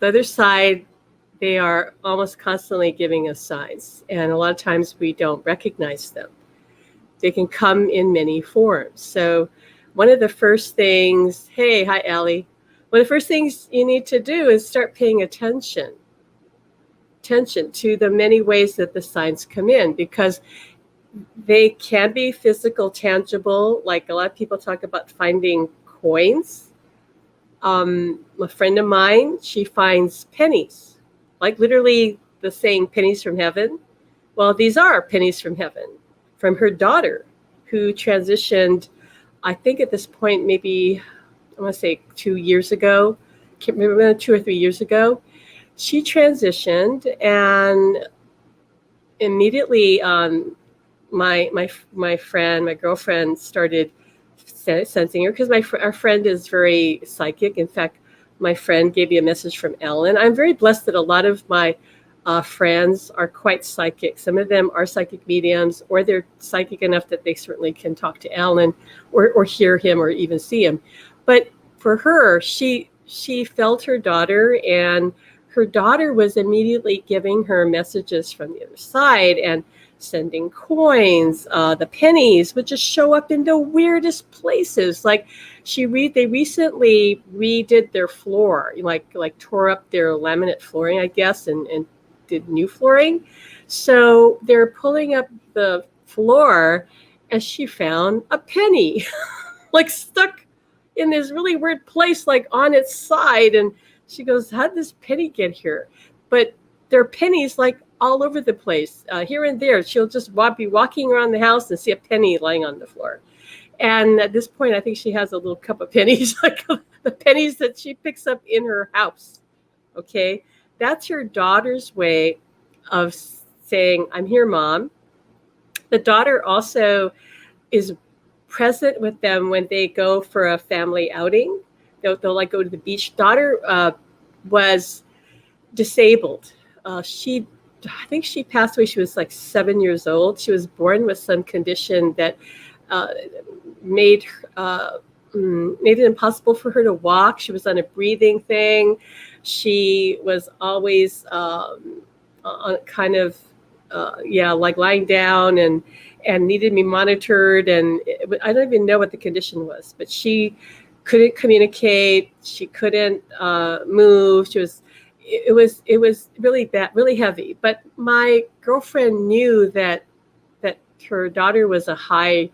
the other side, they are almost constantly giving us signs, and a lot of times we don't recognize them. They can come in many forms. So one of the first things, hey, hi, Allie. One of the first things you need to do is start paying attention to the many ways that the signs come in, because they can be physical, tangible. Like a lot of people talk about finding coins. A friend of mine, she finds pennies, like literally the saying pennies from heaven. Well, these are pennies from heaven from her daughter, who transitioned, I think at this point, maybe, I want to say 2 years ago, can't remember, 2 or 3 years ago. She transitioned, and immediately my friend, my girlfriend, started sensing her, because our friend is very psychic. In fact, my friend gave me a message from Ellen. I'm very blessed that a lot of my friends are quite psychic. Some of them are psychic mediums, or they're psychic enough that they certainly can talk to Alan or hear him or even see him. But for her, she felt her daughter, and her daughter was immediately giving her messages from the other side and sending coins. The pennies would just show up in the weirdest places. Like they recently redid their floor, like tore up their laminate flooring, I guess, and did new flooring. So they're pulling up the floor, and she found a penny like stuck in this really weird place, like on its side. And she goes, how did this penny get here? But there are pennies like all over the place, here and there. She'll just be walking around the house and see a penny lying on the floor. And at this point, I think she has a little cup of pennies, like the pennies that she picks up in her house. Okay, that's her daughter's way of saying, I'm here, Mom. The daughter also is present with them when they go for a family outing. They'll like go to the beach. Daughter was disabled. I think she passed away. She was like 7 years old. She was born with some condition that made it impossible for her to walk. She was on a breathing thing. She was always like lying down and needed to be monitored. And I don't even know what the condition was, but she couldn't communicate. She couldn't move. It was really bad, really heavy. But my girlfriend knew that her daughter was a high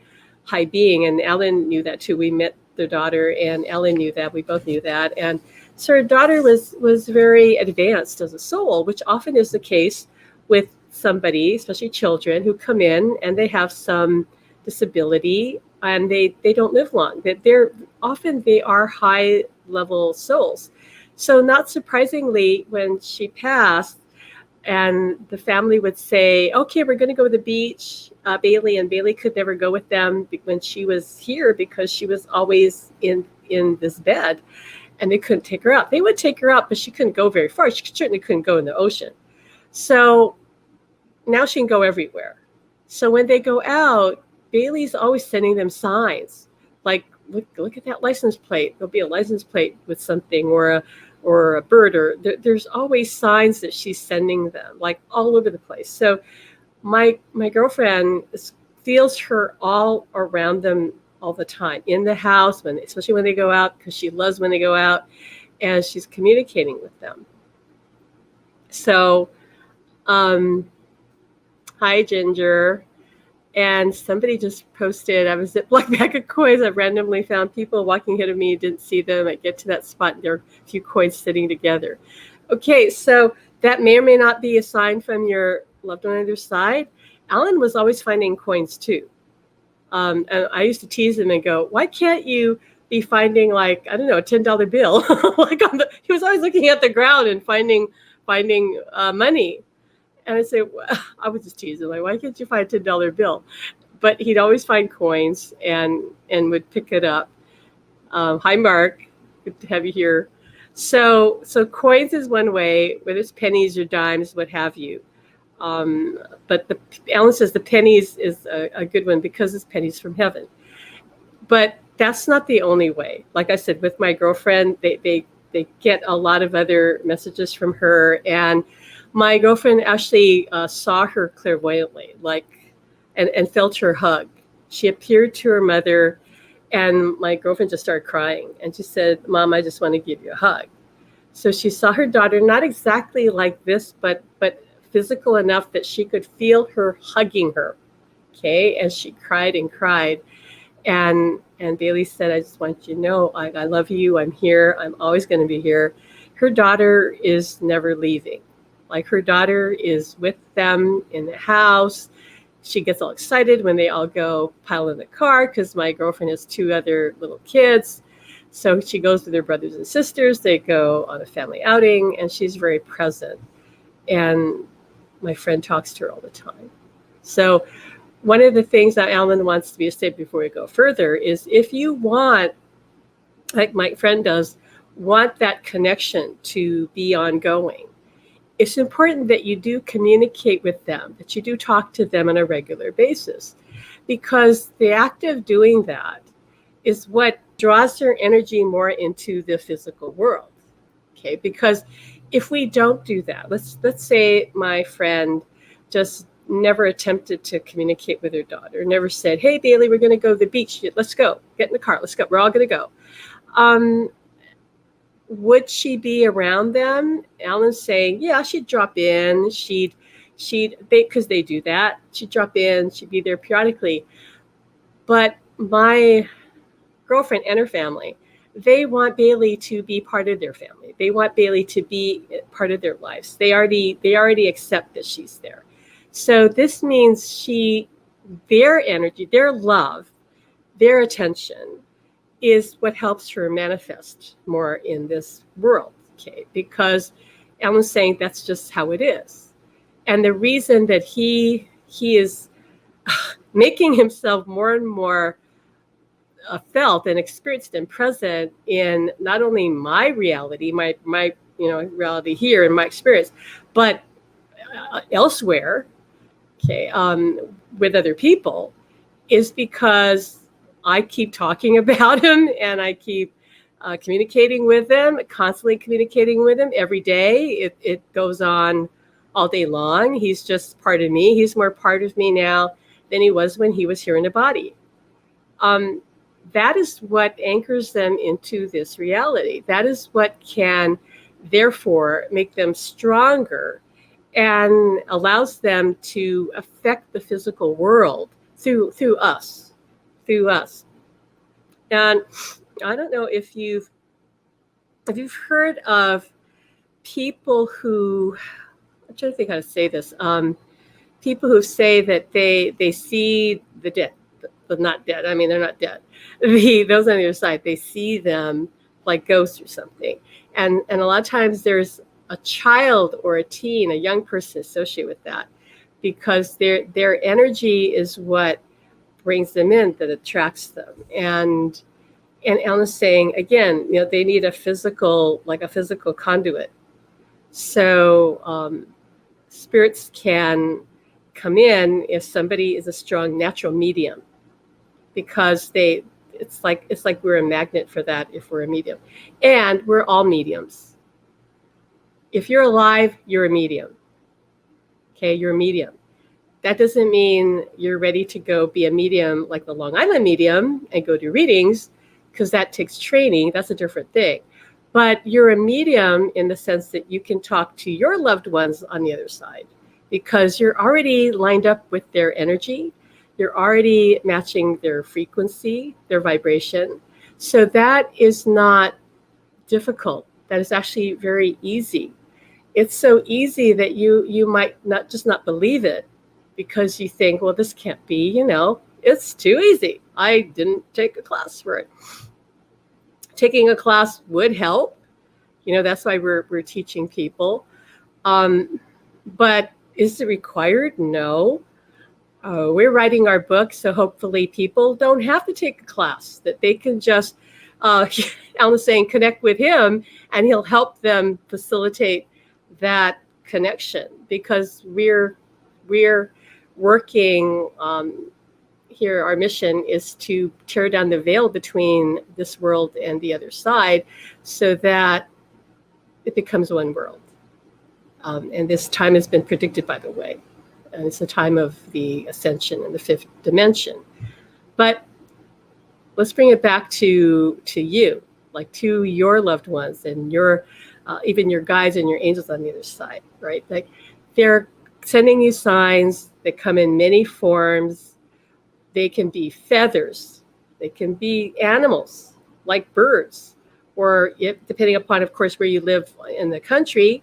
being, and Ellen knew that too. We met their daughter, and Ellen knew that. We both knew that. And so her daughter was very advanced as a soul, which often is the case with somebody, especially children, who come in and they have some disability and they don't live long. That they are high level souls. So not surprisingly, when she passed, and the family would say, okay, we're going to go to the beach, Bailey could never go with them when she was here, because she was always in this bed, and they couldn't take her out. They would take her out, but she couldn't go very far. She certainly couldn't go in the ocean. So now she can go everywhere. So when they go out, Bailey's always sending them signs, like, look at that license plate. There'll be a license plate with something, or a bird, or there's always signs that she's sending them, like all over the place. So my girlfriend feels her all around them all the time, in the house, especially when they go out, because she loves when they go out, and she's communicating with them. So, hi, Ginger. And somebody just posted, I was at Black Bag of Coins. I randomly found people walking ahead of me, didn't see them. I get to that spot, and there are a few coins sitting together. Okay, so that may or may not be a sign from your loved one on the other side. Alan was always finding coins too. And I used to tease him and go, why can't you be finding, like, I don't know, a $10 bill? He was always looking at the ground and finding money. And I say, well, I would just tease him, like, why can't you find a $10 bill? But he'd always find coins and would pick it up. Hi, Mark. Good to have you here. So coins is one way, whether it's pennies or dimes, what have you. But Alan says the pennies is a good one because it's pennies from heaven. But that's not the only way. Like I said, with my girlfriend, they they get a lot of other messages from her. And my girlfriend actually saw her clairvoyantly, and felt her hug. She appeared to her mother, and my girlfriend just started crying. And she said, "Mom, I just want to give you a hug." So she saw her daughter, not exactly like this, but physical enough that she could feel her hugging her. Okay, and she cried and cried. And Bailey said, "I just want you to know, I love you. I'm here. I'm always going to be here." Her daughter is never leaving. Like, her daughter is with them in the house. She gets all excited when they all go pile in the car, because my girlfriend has two other little kids. So she goes with her brothers and sisters. They go on a family outing, and she's very present. And my friend talks to her all the time. So one of the things that Alan wants me to say before we go further is, if you want, like my friend does, want that connection to be ongoing, it's important that you do communicate with them, that you do talk to them on a regular basis, because the act of doing that is what draws their energy more into the physical world. Okay, because if we don't do that, let's say my friend just never attempted to communicate with her daughter, never said, "Hey, Bailey, we're going to go to the beach. Let's go. Get in the car. Let's go. We're all going to go." Would she be around them? Alan's saying, yeah, she'd drop in. Because they do that. She'd drop in. She'd be there periodically. But my girlfriend and her family, they want Bailey to be part of their family. They want Bailey to be part of their lives. They already accept that she's there. So this means their energy, their love, their attention is what helps her manifest more in this world. Okay, because Alan's saying that's just how it is. And the reason that he is making himself more and more felt and experienced and present in not only my reality, my reality here in my experience, but elsewhere, okay, with other people, is because I keep talking about him, and I keep communicating with him, constantly communicating with him every day. It goes on all day long. He's just part of me. He's more part of me now than he was when he was here in the body. That is what anchors them into this reality. That is what can, therefore, make them stronger and allows them to affect the physical world through us. And I don't know if you've heard of people who, I'm trying to think how to say this. People who say that they see the dead, but not dead. I mean, they're not dead. Those on the other side, they see them like ghosts or something. And a lot of times there's a child or a teen, a young person associated with that, because their energy is what brings them in, that attracts them. And Alan's saying, again, they need a physical conduit. So spirits can come in if somebody is a strong natural medium, because it's like we're a magnet for that if we're a medium. And we're all mediums. If you're alive, you're a medium. Okay, you're a medium. That doesn't mean you're ready to go be a medium like the Long Island medium and go do readings, because that takes training. That's a different thing. But you're a medium in the sense that you can talk to your loved ones on the other side, because you're already lined up with their energy. You're already matching their frequency, their vibration. So that is not difficult. That is actually very easy. It's so easy that you might not believe it, because you think, well, this can't be, it's too easy. I didn't take a class for it. Taking a class would help. That's why we're teaching people. But is it required? No. We're writing our book, so hopefully people don't have to take a class, that they can just, Alan's saying, connect with him, and he'll help them facilitate that connection, because we're working here. Our mission is to tear down the veil between this world and the other side, so that it becomes one world. And this time has been predicted, by the way. And it's the time of the ascension in the fifth dimension. But let's bring it back to you, like to your loved ones and your even your guides and your angels on the other side, right? Like they're sending you signs that come in many forms. They can be feathers, they can be animals like birds, or depending upon, of course, where you live in the country.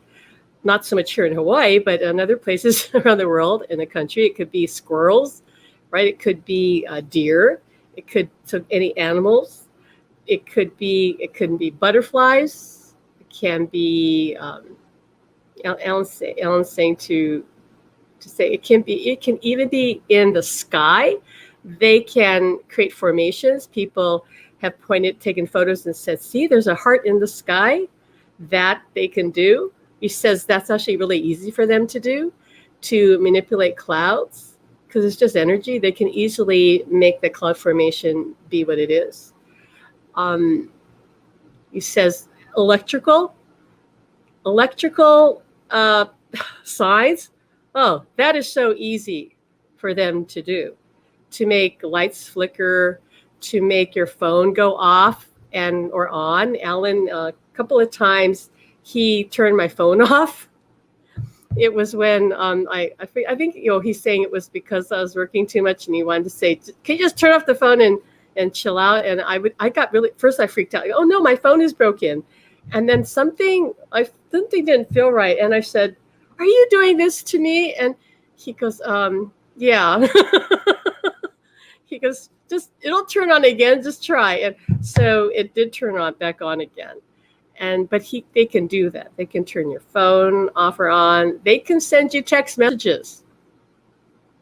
Not so much here in Hawaii, but in other places around the world in the country, it could be squirrels, right? It could be deer. It could any animals. It couldn't be butterflies. It can be Alan's saying to say it can even be in the sky. They can create formations. People have taken photos and said, see, there's a heart in the sky. That they can do. He says that's actually really easy for them to do, to manipulate clouds, because it's just energy. They can easily make the cloud formation be what it is. He says electrical signs. Oh, that is so easy for them to do, to make lights flicker, to make your phone go off or on. Alan, a couple of times, he turned my phone off. It was when I think he's saying it was because I was working too much, and he wanted to say, "Can you just turn off the phone and chill out?" And I got really, first I freaked out. Oh no, my phone is broken, and then something didn't feel right, and I said, "Are you doing this to me?" And he goes, "Yeah." He goes, "Just it'll turn on again. Just try." And so it did turn back on again. But they can do that. They can turn your phone off or on. They can send you text messages,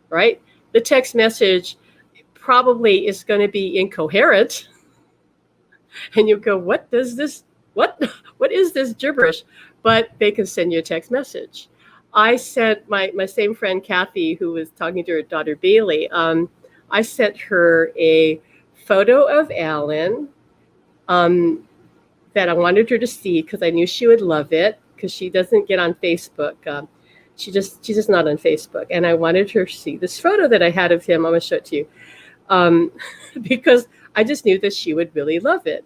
right? The text message probably is going to be incoherent, and you go, "What is this gibberish?" But they can send you a text message. I sent my same friend Kathy, who was talking to her daughter Bailey. I sent her a photo of Alan. That I wanted her to see because I knew she would love it, because she doesn't get on Facebook. She's just not on Facebook. And I wanted her to see this photo that I had of him. I'm going to show it to you. Because I just knew that she would really love it,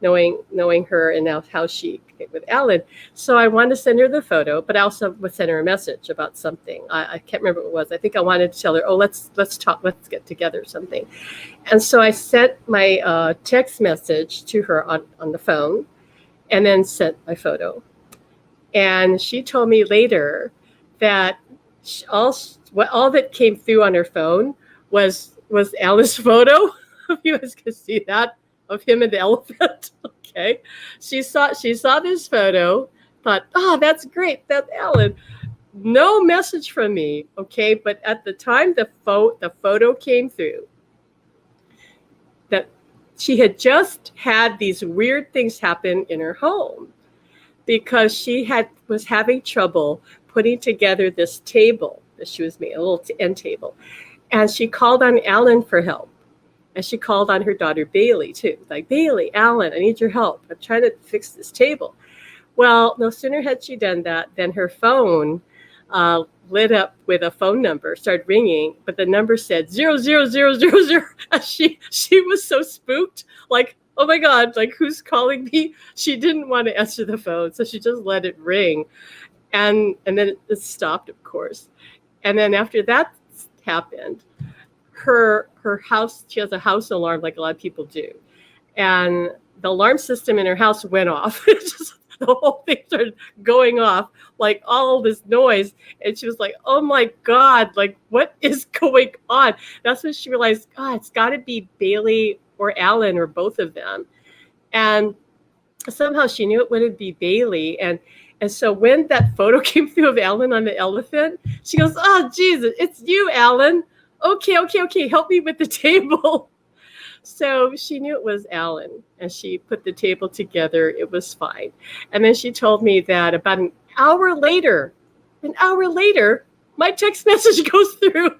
knowing her and now how she with Alan. So I wanted to send her the photo, but I also would send her a message about something. I can't remember what it was. I think I wanted to tell her, let's talk, let's get together, something. And so I sent my text message to her on the phone, and then sent my photo. And she told me later that all that came through on her phone was Alan's photo. If you guys can see that, of him and the elephant. Okay. She saw this photo, thought, oh, that's great. That's Alan. No message from me. Okay. But at the time the photo came through, that she had just had these weird things happen in her home, because she was having trouble putting together this table that she was making, a little end table. And she called on Alan for help. And she called on her daughter Bailey too. Like, Bailey, Alan, I need your help. I'm trying to fix this table. Well, no sooner had she done that than her phone lit up with a phone number, started ringing, but the number said 00000. She was so spooked, like, oh my God, like, who's calling me? She didn't want to answer the phone, so she just let it ring. And then it stopped, of course. And then after that happened, her house, she has a house alarm like a lot of people do. And the alarm system in her house went off. The whole thing started going off, like all this noise. And she was like, oh my God, like, what is going on? That's when she realized, God, it's got to be Bailey or Alan or both of them. And somehow she knew it wouldn't be Bailey. And so when that photo came through of Alan on the elephant, she goes, oh, Jesus, it's you, Alan. Okay, help me with the table. So she knew it was Alan, and she put the table together. It was fine. And then she told me that about an hour later, my text message goes through.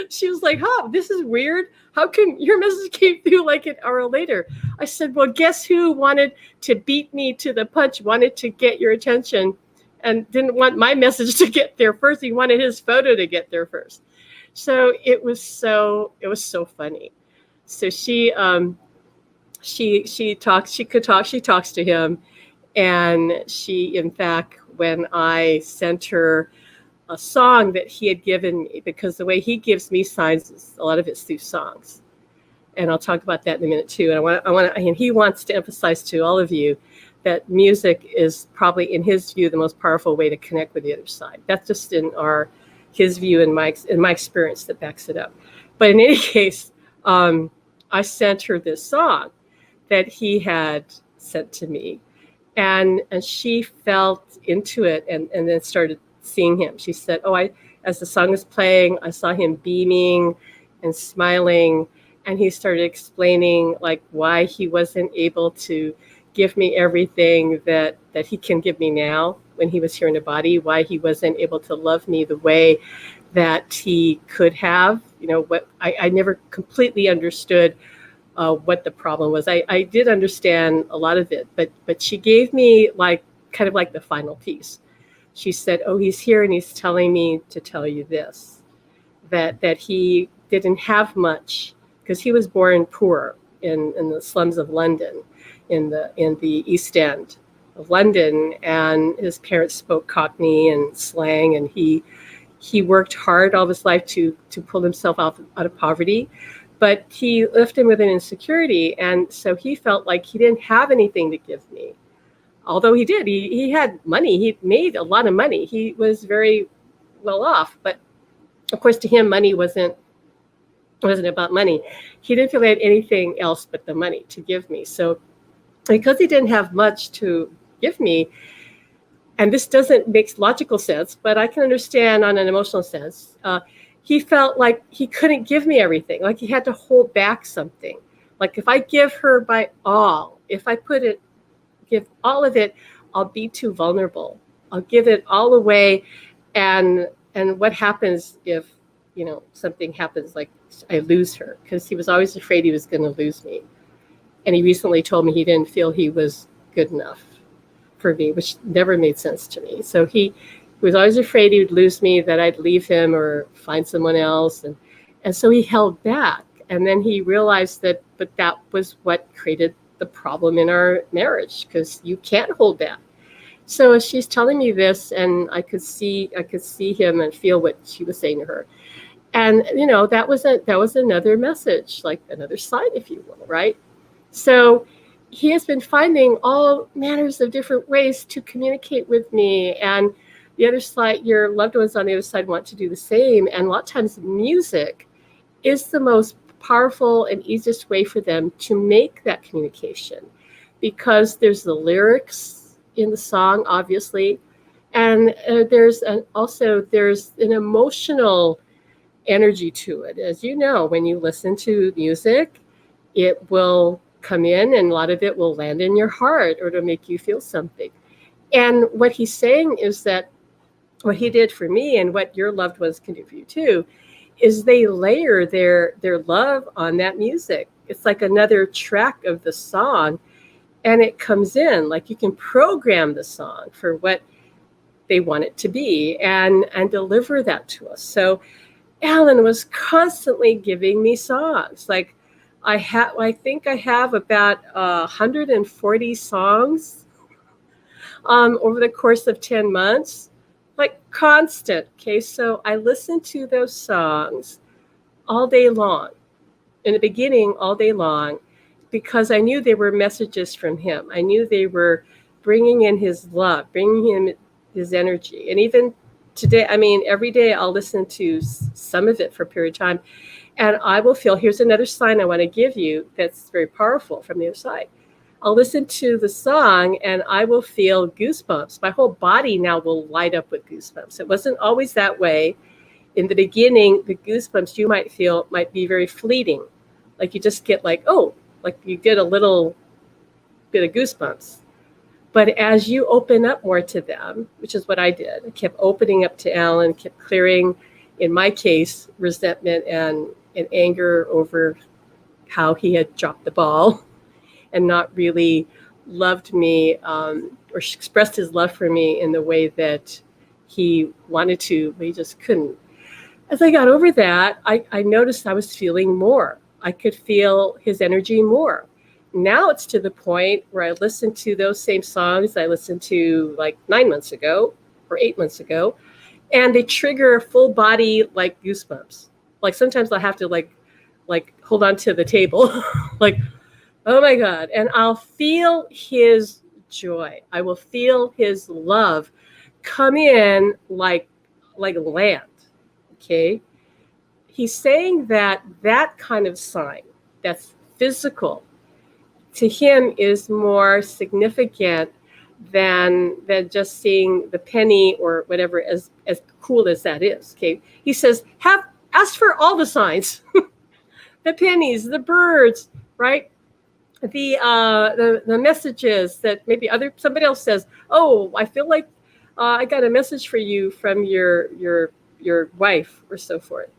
She was like, huh, this is weird. How come your message came through like an hour later? I said, well, guess who wanted to beat me to the punch, wanted to get your attention and didn't want my message to get there first. He wanted his photo to get there first. So it was so funny. So she talks to him, and she, in fact, when I sent her a song that he had given me, because the way he gives me signs is a lot of it's through songs, and I'll talk about that in a minute too. And and he wants to emphasize to all of you that music is probably, in his view, the most powerful way to connect with the other side. That's just in his view and my experience that backs it up. But in any case, I sent her this song that he had sent to me, and she felt into it, and then started seeing him. She said, as the song was playing, I saw him beaming and smiling, and he started explaining like why he wasn't able to give me everything that he can give me now when he was here in the body, why he wasn't able to love me the way that he could have. What I never completely understood what the problem was. I did understand a lot of it, but she gave me kind of like the final piece. She said, he's here and he's telling me to tell you this, that he didn't have much because he was born poor in the slums of London, in the East End of London, and his parents spoke Cockney and slang, and he worked hard all his life to pull himself out of poverty, but he lived in with an insecurity, and so he felt like he didn't have anything to give me. Although he did, he had money, he made a lot of money, he was very well off, but of course to him money wasn't about money. He didn't feel he had anything else but the money to give me. So because he didn't have much to give me, and this doesn't make logical sense, but I can understand on an emotional sense, he felt like he couldn't give me everything, like he had to hold back something. Like if I give her my all, if I give all of it, I'll be too vulnerable. I'll give it all away, and what happens if something happens, like I lose her? Because he was always afraid he was going to lose me, and he recently told me he didn't feel he was good enough for me, which never made sense to me. So he was always afraid he would lose me, that I'd leave him or find someone else, and so he held back. And then he realized that was what created the problem in our marriage, because you can't hold back. So as she's telling me this, and I could see him and feel what she was saying to her, and that was another message, like another sign, if you will, right? So he has been finding all manners of different ways to communicate with me, and the other side, your loved ones on the other side, want to do the same. And a lot of times music is the most powerful and easiest way for them to make that communication, because there's the lyrics in the song, obviously, and there's an emotional energy to it. As you know, when you listen to music, it will come in, and a lot of it will land in your heart, or to make you feel something. And what he's saying is that what he did for me, and what your loved ones can do for you too, is they layer their love on that music. It's like another track of the song, and it comes in, like you can program the song for what they want it to be, and deliver that to us. So Alan was constantly giving me songs. Like I think I have about 140 songs over the course of 10 months, like constant. Okay, so I listened to those songs all day long, in the beginning, all day long, because I knew they were messages from him. I knew they were bringing in his love, bringing him his energy. And even today, every day I'll listen to some of it for a period of time, and I will feel, here's another sign I want to give you that's very powerful from the other side. I'll listen to the song and I will feel goosebumps. My whole body now will light up with goosebumps. It wasn't always that way. In the beginning, the goosebumps you might feel might be very fleeting. Like you just get like you get a little bit of goosebumps. But as you open up more to them, which is what I did, I kept opening up to Alan, kept clearing in my case, resentment and anger over how he had dropped the ball and not really loved me, or expressed his love for me in the way that he wanted to, but he just couldn't. As I got over that, I noticed I was feeling more. I could feel his energy more. Now it's to the point where I listen to those same songs I listened to like 9 months ago or 8 months ago, and they trigger full body like goosebumps. Like sometimes I have to like hold on to the table, like, oh my God. And I'll feel his joy. I will feel his love come in like land. Okay. He's saying that that kind of sign that's physical to him is more significant than just seeing the penny or whatever, as cool as that is. Okay. He says, ask for all the signs, the pennies, the birds, right? The messages that maybe somebody else says, oh, I feel like I got a message for you from your wife, or so forth.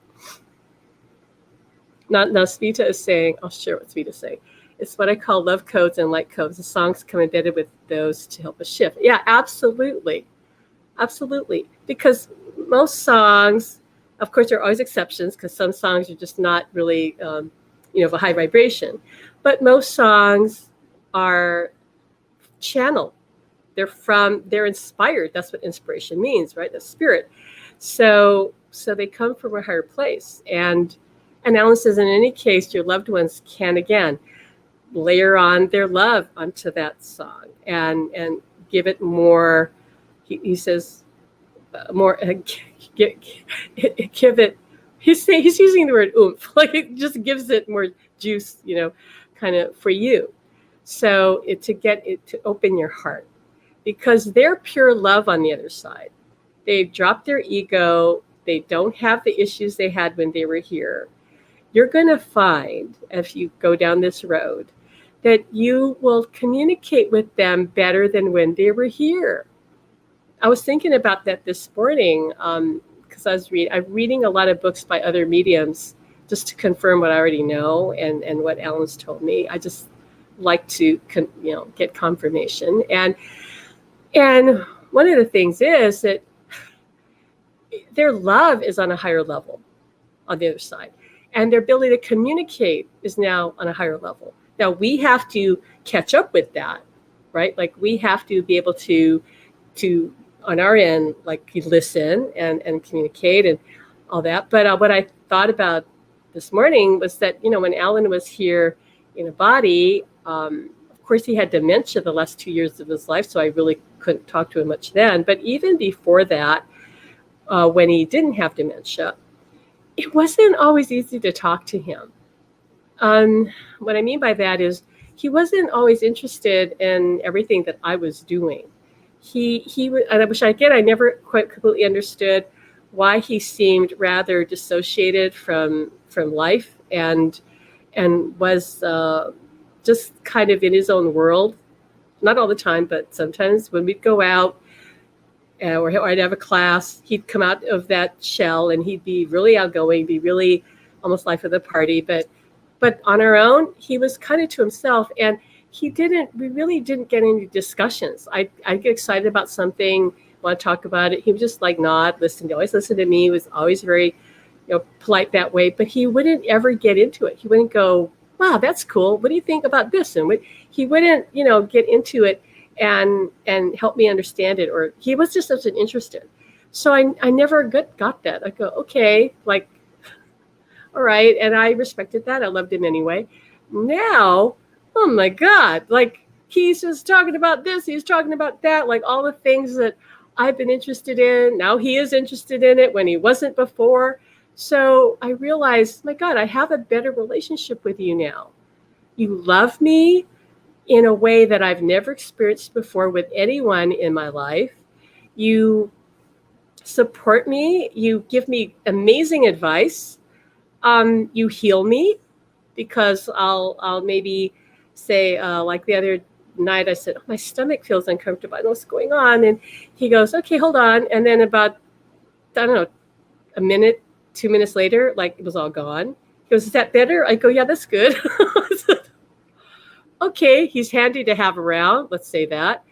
Now Sveta is saying, I'll share what Sveta is saying. It's what I call love codes and light codes. The songs come embedded with those to help us shift. Yeah, absolutely. Absolutely. Because most songs, of course, there are always exceptions, because some songs are just not really, of a high vibration. But most songs are channeled. They're inspired. That's what inspiration means, right? The spirit. So they come from a higher place. And Alan says, in any case, your loved ones can, again, layer on their love onto that song and give it more, he says, more, give it, he's using the word oomph, like it just gives it more juice, kind of for you. So to get it to open your heart, because they're pure love on the other side. They've dropped their ego. They don't have the issues they had when they were here. You're going to find, if you go down this road, that you will communicate with them better than when they were here. I was thinking about that this morning, because I'm reading a lot of books by other mediums just to confirm what I already know and what Alan's told me. I just like to get confirmation. And one of the things is that their love is on a higher level on the other side. And their ability to communicate is now on a higher level. Now we have to catch up with that, right? Like we have to be able to on our end, like listen and communicate and all that. But what I thought about this morning was that, when Alan was here in a body, of course he had dementia the last 2 years of his life, so I really couldn't talk to him much then. But even before that, when he didn't have dementia, it wasn't always easy to talk to him. What I mean by that is he wasn't always interested in everything that I was doing. I never quite completely understood why he seemed rather dissociated from life and was just kind of in his own world. Not all the time, but sometimes when we'd go out, or I'd have a class, he'd come out of that shell and he'd be really outgoing, be really almost life of the party. But on our own, he was kind of to himself, and we really didn't get into discussions. I'd get excited about something, want to talk about it. He would just nod, always listen to me. He was always very, polite that way, but he wouldn't ever get into it. He wouldn't go, wow, that's cool. What do you think about this? And he wouldn't, get into it and help me understand it, or he was just such an interested. So I never got that. I go, okay, all right. And I respected that. I loved him anyway. Now, oh my God, he's just talking about this, he's talking about that, all the things that I've been interested in. Now he is interested in it when he wasn't before. So I realized, my God, I have a better relationship with you now. You love me in a way that I've never experienced before with anyone in my life. You support me. You give me amazing advice. You heal me, because I'll maybe say, like the other night, I said, oh, my stomach feels uncomfortable. I don't know what's going on. And he goes, okay, hold on. And then about, I don't know, a minute 2 minutes later, like it was all gone. He goes, is that better? I go, yeah, that's good. Okay, he's handy to have around. Let's say that.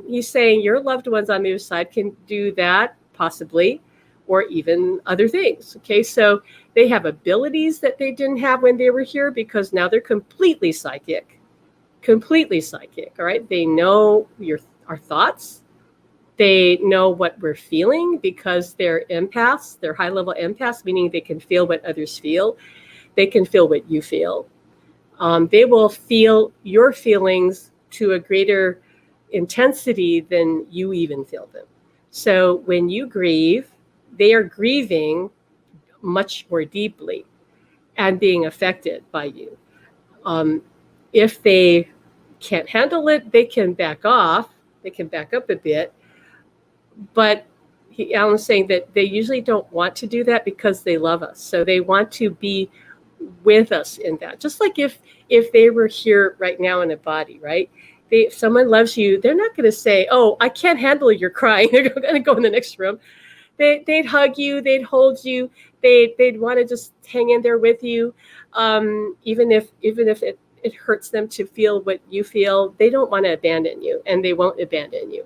He's saying your loved ones on the other side can do that, possibly, or even other things. Okay, so they have abilities that they didn't have when they were here because now they're completely psychic. Completely psychic. All right, they know our thoughts. They know what we're feeling because they're empaths. They're high-level empaths, meaning they can feel what others feel. They can feel what you feel. They will feel your feelings to a greater intensity than you even feel them. So when you grieve, they are grieving much more deeply and being affected by you. If they can't handle it, they can back off. They can back up a bit. But Alan's saying that they usually don't want to do that because they love us. So they want to be with us in that. Just like if they were here right now in a body, right? If someone loves you, they're not going to say, "Oh, I can't handle your crying." They're going to go in the next room. They'd hug you, they'd hold you, they'd want to just hang in there with you, even if it hurts them to feel what you feel. They don't want to abandon you, and they won't abandon you.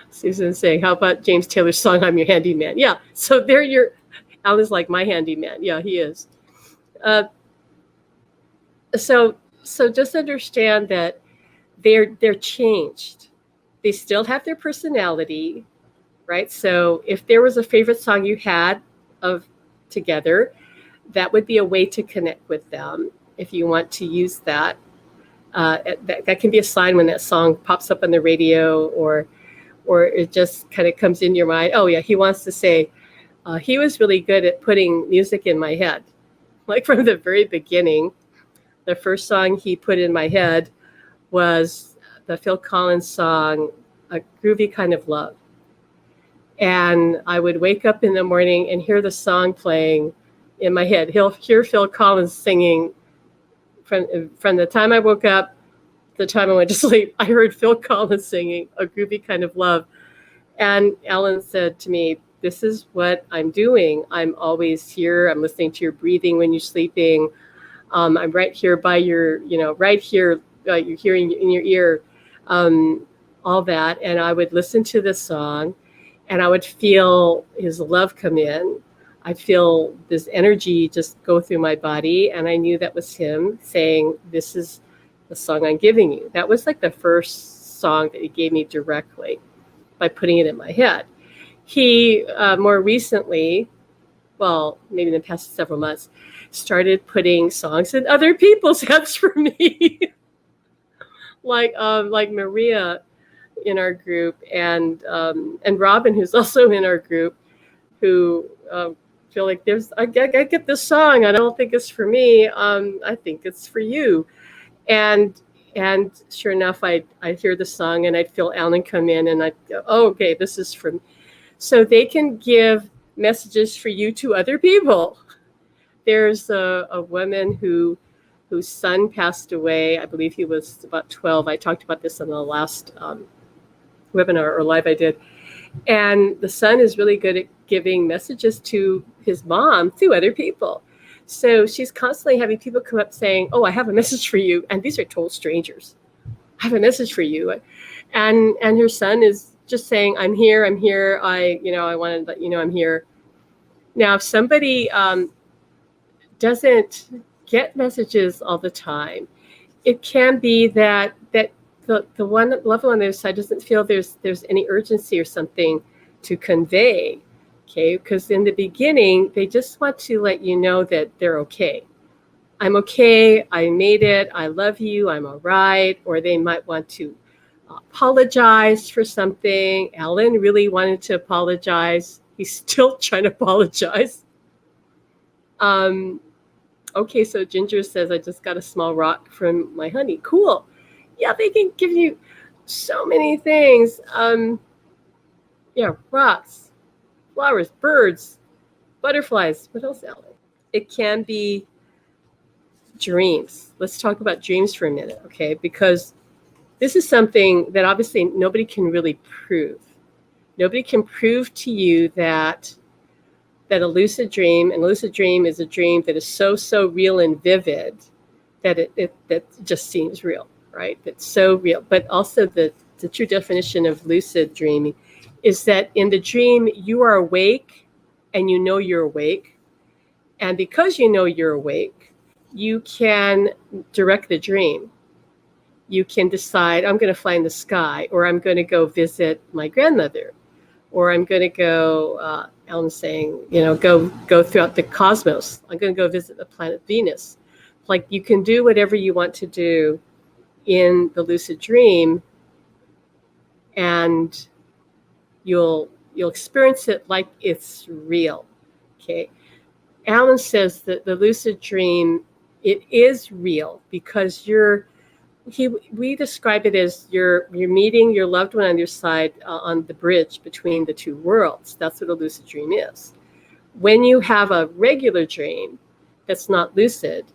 Susan's saying, how about James Taylor's song, I'm Your Handyman? Yeah, so Alan's like my handyman. Yeah, he is. So just understand that they're changed. They still have their personality, right? So if there was a favorite song you had of together, that would be a way to connect with them if you want to use that. That can be a sign when that song pops up on the radio or it just kind of comes in your mind. Oh yeah, he wants to say, he was really good at putting music in my head. Like from the very beginning, the first song he put in my head was the Phil Collins song, A Groovy Kind of Love. And I would wake up in the morning and hear the song playing in my head. He'll hear Phil Collins singing from the time I woke up, the time I went to sleep. I heard Phil Collins singing A Groovy Kind of Love. And Alan said to me, this is what I'm doing. I'm always here. I'm listening to your breathing when you're sleeping. I'm right here by your, right here, you're hearing in your ear, all that. And I would listen to this song and I would feel his love come in. I'd feel this energy just go through my body. And I knew that was him saying, this is the song I'm giving you. That was like the first song that he gave me directly by putting it in my head. He more recently, well, maybe in the past several months, started putting songs in other people's heads for me. like Maria in our group and Robin, who's also in our group, who feel like I get this song. I don't think it's for me. I think it's for you. And sure enough, I'd hear the song and I'd feel Alan come in and I'd go, oh, okay, this is from. So they can give messages for you to other people. There's a woman whose son passed away. I believe he was about 12. I talked about this on the last webinar or live I did. And the son is really good at giving messages to his mom through other people. So she's constantly having people come up saying, oh, I have a message for you. And these are total strangers. I have a message for you. And her son is just saying, I'm here. I want to let you know I'm here. Now, if somebody doesn't get messages all the time, it can be that the one level on the other side doesn't feel there's any urgency or something to convey. Okay, because in the beginning, they just want to let you know that they're okay. I'm okay. I made it. I love you. I'm all right. Or they might want to apologize for something. Alan really wanted to apologize. He's still trying to apologize. Okay, so Ginger says, I just got a small rock from my honey. Cool. Yeah, they can give you so many things. Rocks, flowers, birds, butterflies. What else, Alan? It can be dreams. Let's talk about dreams for a minute, okay? Because this is something that obviously nobody can really prove. Nobody can prove to you that a lucid dream, and a lucid dream is a dream that is so real and vivid that that just seems real, right? That's so real. But also the true definition of lucid dreaming is that in the dream you are awake and you know you're awake. And because you know you're awake, you can direct the dream. You can decide, I'm going to fly in the sky, or I'm going to go visit my grandmother, or I'm going to go, Alan's saying, go throughout the cosmos. I'm going to go visit the planet Venus. Like, you can do whatever you want to do in the lucid dream, and you'll experience it like it's real. Okay. Alan says that the lucid dream, it is real because we describe it as you're meeting your loved one on your side on the bridge between the two worlds. That's what a lucid dream is. When you have a regular dream that's not lucid,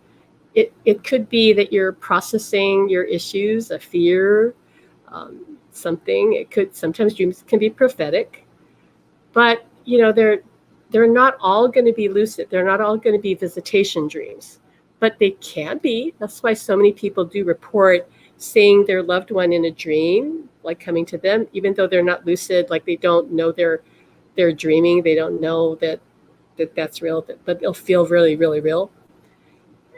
it could be that you're processing your issues, a fear, something. Sometimes dreams can be prophetic, but they're not all going to be lucid. They're not all going to be visitation dreams, but they can be. That's why so many people do report seeing their loved one in a dream, like coming to them, even though they're not lucid, like they don't know they're dreaming. They don't know that's real, but they'll feel really, really real.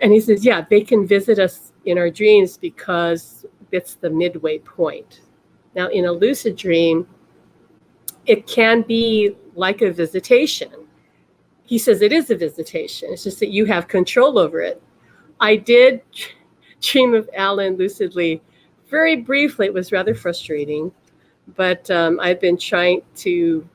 And he says, yeah, they can visit us in our dreams because it's the midway point. Now, in a lucid dream, it can be like a visitation. He says it is a visitation. It's just that you have control over it. I did dream of Alan lucidly very briefly. It was rather frustrating, but I've been trying to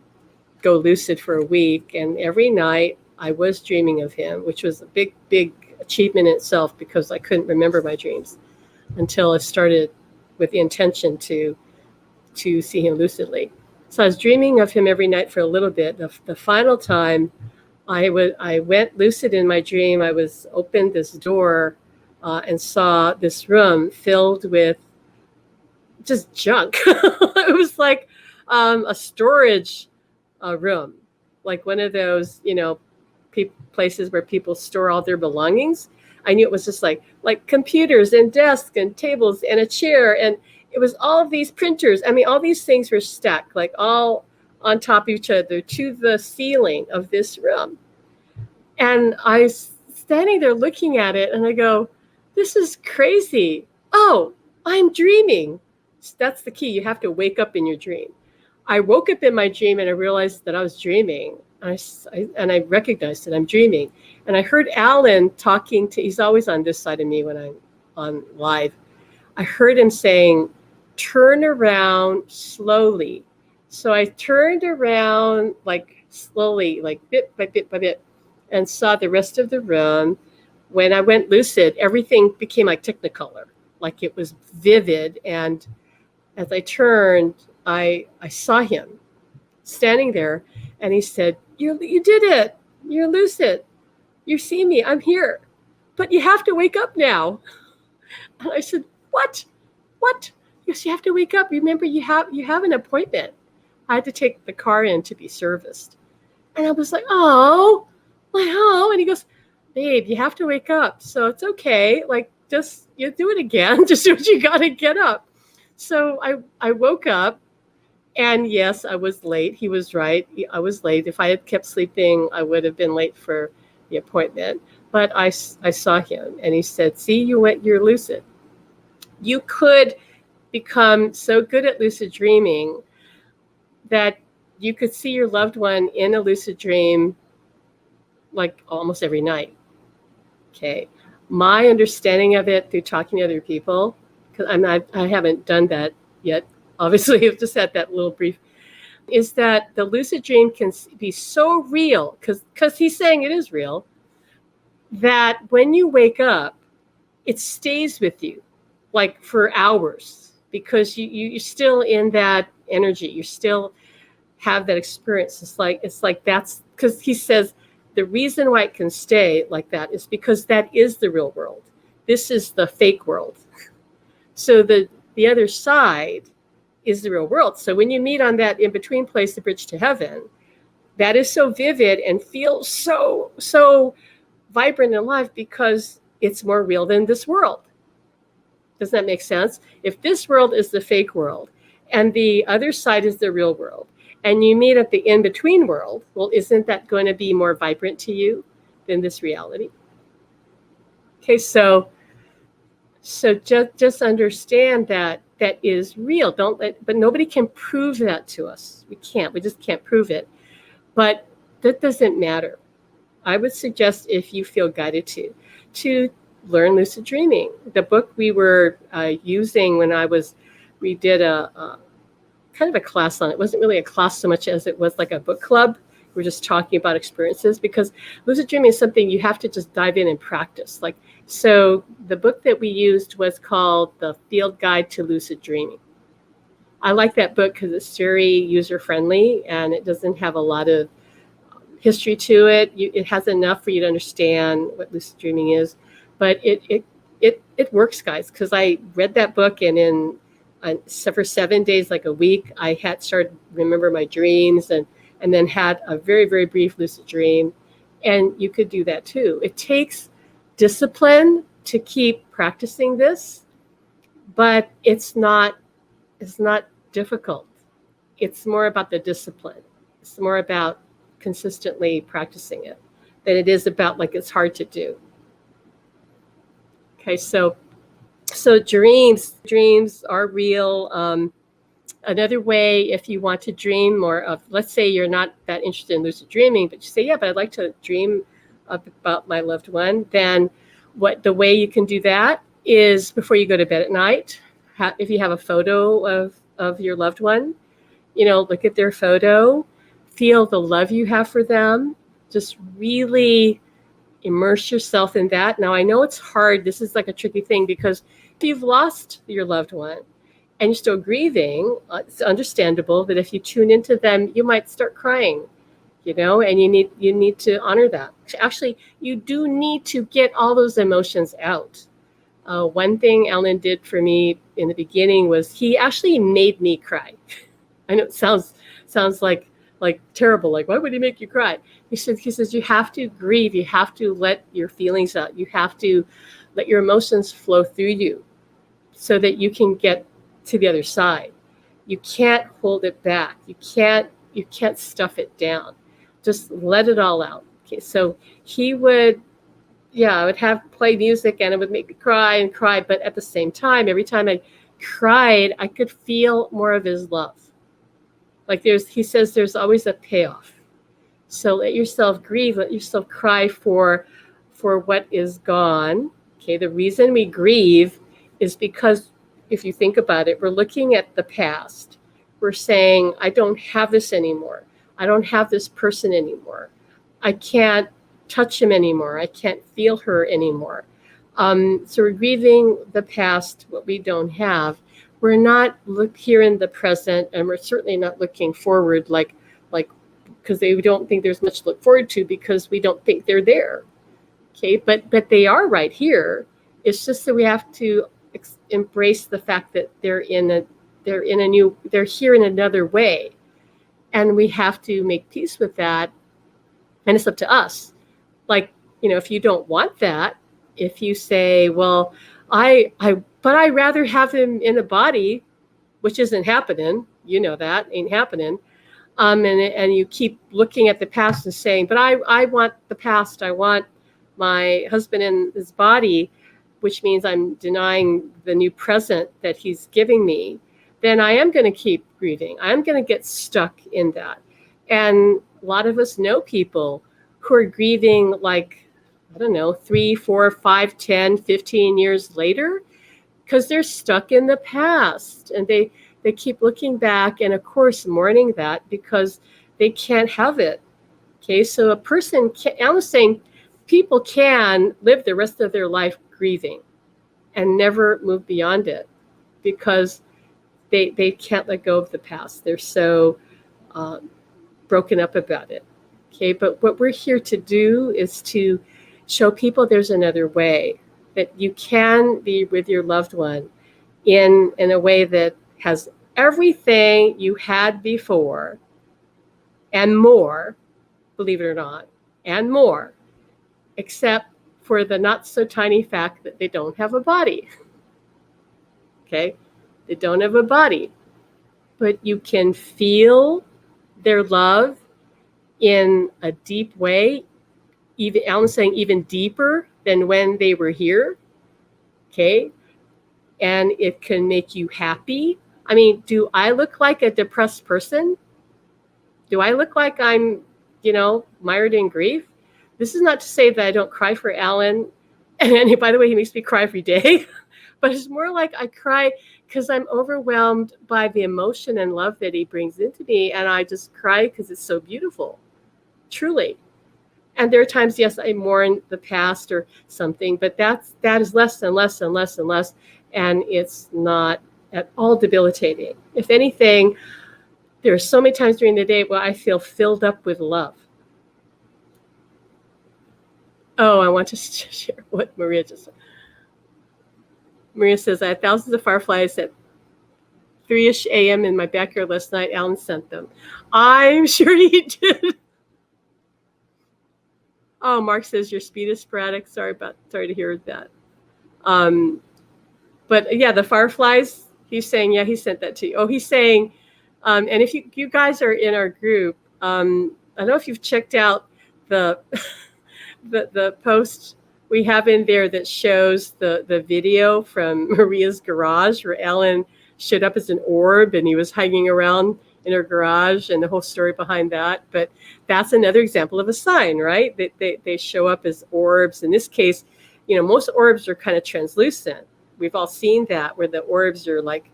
go lucid for a week, and every night I was dreaming of him, which was a big, big achievement in itself because I couldn't remember my dreams until I started with the intention to see him lucidly. So I was dreaming of him every night for a little bit. The final time I went lucid in my dream, I was opened this door and saw this room filled with just junk. It was like a storage room, like one of those, places where people store all their belongings. I knew it was just like computers and desks and tables and a chair, and it was all of these printers. I mean, all these things were stacked, like all on top of each other to the ceiling of this room. And I was standing there looking at it, and I go, this is crazy. Oh, I'm dreaming. That's the key. You have to wake up in your dream. I woke up in my dream, and I realized that I was dreaming. And I recognized that I'm dreaming. And I heard Alan talking he's always on this side of me when I'm on live. I heard him saying, turn around slowly. So I turned around like slowly, like bit by bit by bit, and saw the rest of the room. When I went lucid, everything became like Technicolor, like it was vivid. And as I turned, I saw him standing there, and he said, you did it. You're lucid. You see me. I'm here. But you have to wake up now. And I said, what? Yes, you have to wake up. Remember, you have an appointment. I had to take the car in to be serviced. And I was like, oh. And he goes, babe, you have to wake up. So it's okay. Like, just you do it again. Just do what you got to get up. So I woke up. And yes, I was late. He was right. I was late. If I had kept sleeping, I would have been late for the appointment. But I saw him, and he said, see, you're lucid. You could become so good at lucid dreaming that you could see your loved one in a lucid dream like almost every night. Okay. My understanding of it through talking to other people, because I haven't done that yet. Obviously, I've just had that little brief, is that the lucid dream can be so real, because he's saying it is real, that when you wake up, it stays with you like for hours, because you're still in that energy. You still have that experience. It's like that's because he says the reason why it can stay like that is because that is the real world. This is the fake world. So the other side is the real world. So when you meet on that in-between place, the bridge to heaven, that is so vivid and feels so vibrant and alive because it's more real than this world. Does that make sense? If this world is the fake world and the other side is the real world, and you meet at the in-between world, well, isn't that going to be more vibrant to you than this reality? Okay, so just understand that is real. But nobody can prove that to us. We just can't prove it. But that doesn't matter. I would suggest, if you feel guided to learn lucid dreaming. The book we were using when we did a kind of a class on it. It wasn't really a class so much as it was like a book club. We're just talking about experiences, because lucid dreaming is something you have to just dive in and practice. So the book that we used was called The Field Guide to Lucid Dreaming. I like that book because it's very user-friendly and it doesn't have a lot of history to it. It has enough for you to understand what lucid dreaming is, but it works, guys. Because I read that book, and for 7 days, like a week, I had started remember my dreams and then had a very, very brief lucid dream. And you could do that too. It takes discipline to keep practicing this, but it's not difficult. It's more about the discipline. It's more about consistently practicing it than it is about it's hard to do. Okay, so dreams are real. Another way, if you want to dream more of, let's say you're not that interested in lucid dreaming, but you say, yeah, but I'd like to dream about my loved one, then the way you can do that is before you go to bed at night, if you have a photo of your loved one, look at their photo, feel the love you have for them, just really immerse yourself in that. Now, I know it's hard. This is like a tricky thing, because if you've lost your loved one and you're still grieving, it's understandable that if you tune into them, you might start crying, and you need to honor that. Actually, you do need to get all those emotions out. One thing Alan did for me in the beginning was he actually made me cry. I know it sounds like terrible. Why would he make you cry? He says you have to grieve. You have to let your feelings out. You have to let your emotions flow through you so that you can get to the other side. You can't hold it back. You can't stuff it down. Just let it all out. Okay, so he would, I would play music and it would make me cry, but at the same time, every time I cried, I could feel more of his love. He says there's always a payoff. So let yourself grieve, let yourself cry for what is gone. Okay, the reason we grieve is because, if you think about it, we're looking at the past. We're saying, I don't have this anymore. I don't have this person anymore. I can't touch him anymore. I can't feel her anymore. So we're grieving the past, what we don't have. We're not here in the present, and we're certainly not looking forward, because we don't think there's much to look forward to, because we don't think they're there. Okay, but they are right here. It's just that we have to embrace the fact that they're here in another way, and we have to make peace with that. And it's up to us. If you don't want that, if you say, well, but I'd rather have him in a body, which isn't happening, that ain't happening. And you keep looking at the past and saying, but I want the past. I want my husband in his body, which means I'm denying the new present that he's giving me. Then I am going to keep grieving. I'm going to get stuck in that. And a lot of us know people who are grieving 3, 4, 5, 10, 15 years later, because they're stuck in the past, and they keep looking back and, of course, mourning that because they can't have it. Okay, so a person I was saying people can live the rest of their life grieving and never move beyond it because they can't let go of the past. They're so broken up about it. Okay, but what we're here to do is to show people there's another way, that you can be with your loved one in a way that has everything you had before and more, believe it or not, and more, except for the not so tiny fact that they don't have a body. Okay? They don't have a body, but you can feel their love in a deep way. Even Alan's saying even deeper than when they were here. Okay? And it can make you happy. I mean, do I look like a depressed person? Do I look like I'm, mired in grief? This is not to say that I don't cry for Alan. And by the way, he makes me cry every day. But it's more like I cry because I'm overwhelmed by the emotion and love that he brings into me. And I just cry because it's so beautiful, truly. And there are times, yes, I mourn the past or something, but that is less and less and less and less. And it's not at all debilitating. If anything, there are so many times during the day where I feel filled up with love. Oh, I want to share what Maria just said. Maria says, I had thousands of fireflies at 3-ish a.m. in my backyard last night. Alan sent them. I'm sure he did. Oh, Mark says your speed is sporadic. Sorry to hear that. But yeah, the fireflies, he's saying, yeah, he sent that to you. Oh, he's saying, and if you guys are in our group, I don't know if you've checked out the the post we have in there that shows the video from Maria's garage where Alan showed up as an orb and he was hanging around in her garage and the whole story behind that. But that's another example of a sign, right? They show up as orbs. In this case, most orbs are kind of translucent. We've all seen that where the orbs are like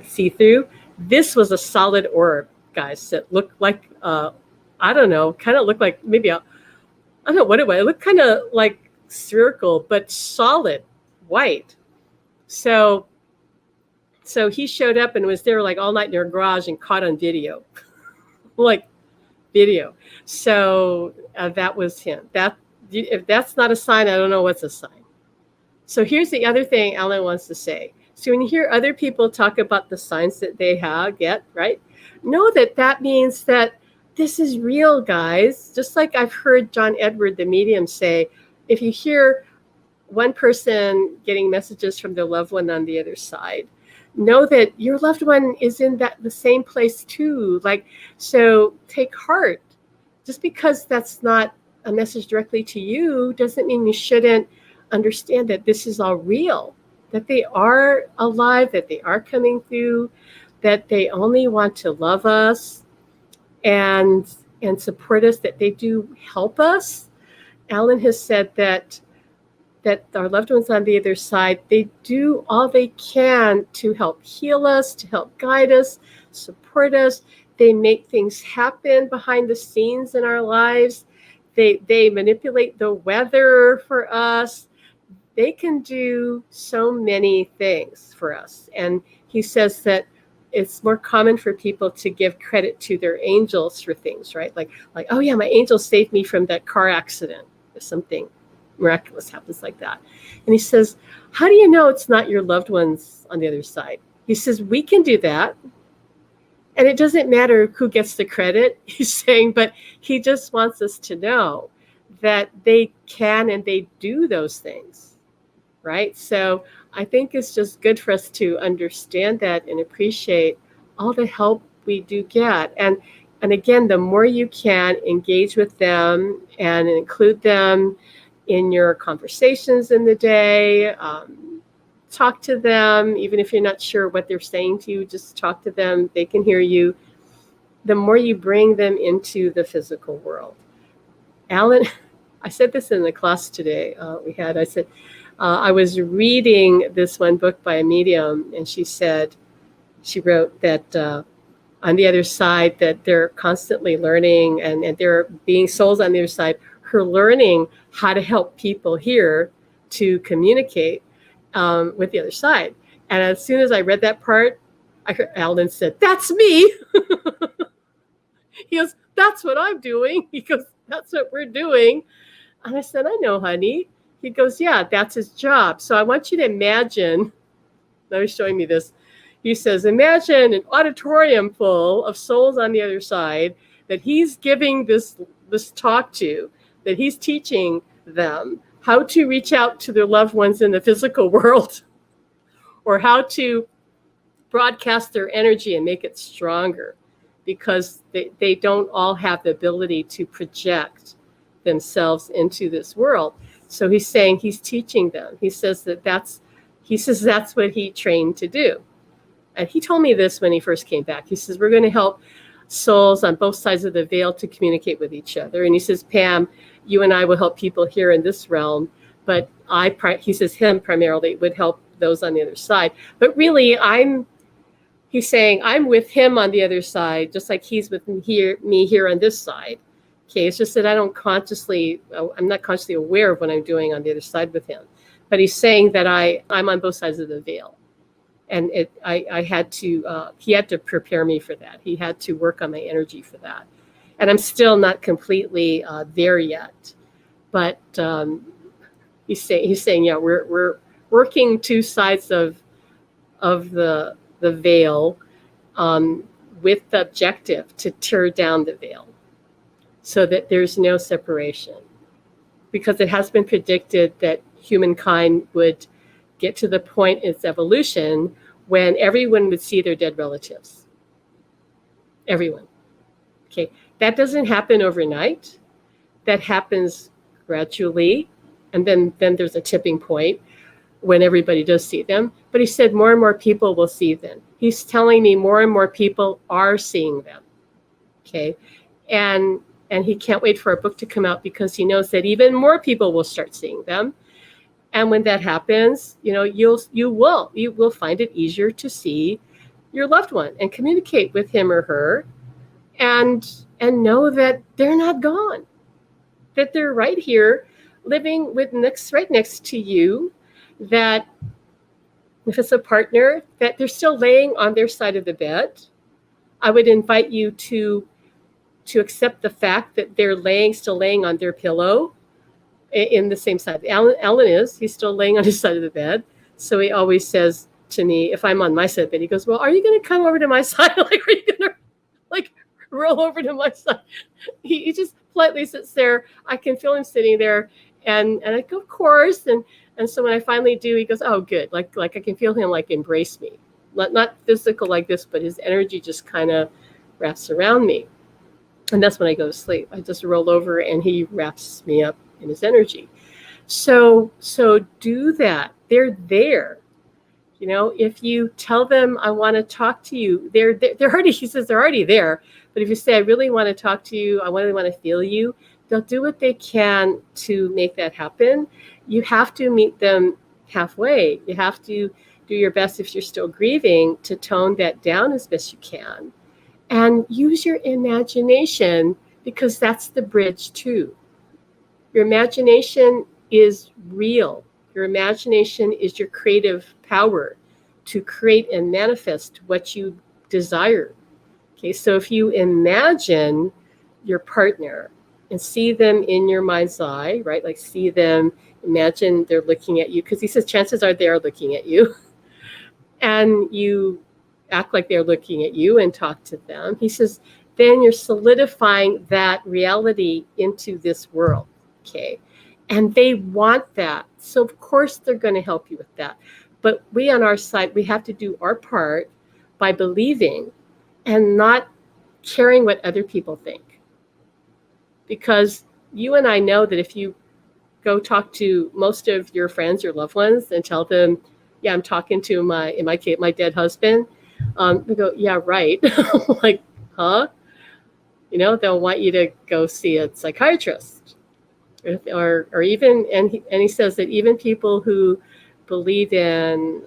see-through. This was a solid orb, guys, that looked like, I don't know, kind of looked like maybe I don't know what it was. It looked kind of like spherical, but solid, white. So he showed up and was there like all night in her garage and caught on video, like video. So that was him. If that's not a sign, I don't know what's a sign. So here's the other thing Alan wants to say. So when you hear other people talk about the signs that they get, right? Know that means that this is real, guys. Just like I've heard John Edward, the medium, say, if you hear one person getting messages from their loved one on the other side, know that your loved one is in the same place too. So take heart. Just because that's not a message directly to you doesn't mean you shouldn't understand that this is all real, that they are alive, that they are coming through, that they only want to love us and support us, that they do help us. Alan has said that our loved ones on the other side, they do all they can to help heal us, to help guide us, support us. They make things happen behind the scenes in our lives. They manipulate the weather for us. They can do so many things for us. And he says that it's more common for people to give credit to their angels for things, right? Like, oh yeah, my angel saved me from that car accident or something miraculous happens like that. And he says, how do you know it's not your loved ones on the other side? He says, we can do that. And it doesn't matter who gets the credit, he's saying, but he just wants us to know that they can and they do those things, right? So I think it's just good for us to understand that and appreciate all the help we do get. And again, the more you can engage with them and include them in your conversations in the day, talk to them, even if you're not sure what they're saying to you, just talk to them. They can hear you. The more you bring them into the physical world. Alan, I said this in the class today I said, I was reading this one book by a medium, and she wrote that on the other side, that they're constantly learning and there being souls on the other side, her learning how to help people here to communicate with the other side. And as soon as I read that part, I heard Alan said, "That's me." He goes, "That's what I'm doing." He goes, "That's what we're doing." And I said, "I know, honey." He goes, "Yeah, that's his job." So I want you to imagine, now he's showing me this. He says, imagine an auditorium full of souls on the other side that he's giving this talk to, that he's teaching them how to reach out to their loved ones in the physical world, or how to broadcast their energy and make it stronger, because they don't all have the ability to project themselves into this world. So he's saying he's teaching them. He says that's what he trained to do. And he told me this when he first came back. He says, we're going to help souls on both sides of the veil to communicate with each other. And he says, Pam, you and I will help people here in this realm, but he says him primarily would help those on the other side. But really, he's saying I'm with him on the other side, just like he's with me here on this side. Okay, it's just that I'm not consciously aware of what I'm doing on the other side with him. But he's saying that I'm on both sides of the veil. And he had to prepare me for that. He had to work on my energy for that. And I'm still not completely there yet. But he's saying, yeah, we're working two sides of the veil with the objective to tear down the veil so that there's no separation. Because it has been predicted that humankind would get to the point in its evolution when everyone would see their dead relatives. Everyone. Okay, that doesn't happen overnight. That happens gradually, and then there's a tipping point when everybody does see them. But he said more and more people will see them. He's telling me more and more people are seeing them. Okay, and he can't wait for a book to come out because he knows that even more people will start seeing them. And when that happens, you will find it easier to see your loved one and communicate with him or her, and know that they're not gone, that they're right here, living right next to you. That if it's a partner, that they're still laying on their side of the bed. I would invite you to accept the fact that they're still laying on their pillow in the same side. Alan he's still laying on his side of the bed. So he always says to me, if I'm on my side of the bed, he goes, well, are you going to come over to my side? Are you going to roll over to my side? He just politely sits there. I can feel him sitting there. And I go, of course. And so when I finally do, he goes, oh, good. Like I can feel him embrace me. Not physical like this, but his energy just kind of wraps around me. And that's when I go to sleep. I just roll over and he wraps me up in his energy. So do that. They're there. If you tell them, I want to talk to you, they're already, he says they're already there. But if you say, I really want to talk to you, I really want to feel you, they'll do what they can to make that happen. You have to meet them halfway. You have to do your best, if you're still grieving, to tone that down as best you can. And use your imagination, because that's the bridge too. Your imagination is real. Your imagination is your creative power to create and manifest what you desire. Okay, so if you imagine your partner and see them in your mind's eye, right? See them, imagine they're looking at you, because he says chances are they're looking at you. And you act like they're looking at you and talk to them. He says, then you're solidifying that reality into this world. Okay. And they want that. So of course they're going to help you with that. But we on our side, we have to do our part by believing and not caring what other people think. Because you and I know that if you go talk to most of your friends, your loved ones, and tell them, yeah, I'm talking to my dead husband, they go, yeah, right. Huh? They'll want you to go see a psychiatrist. Or even, and he says that even people who believe in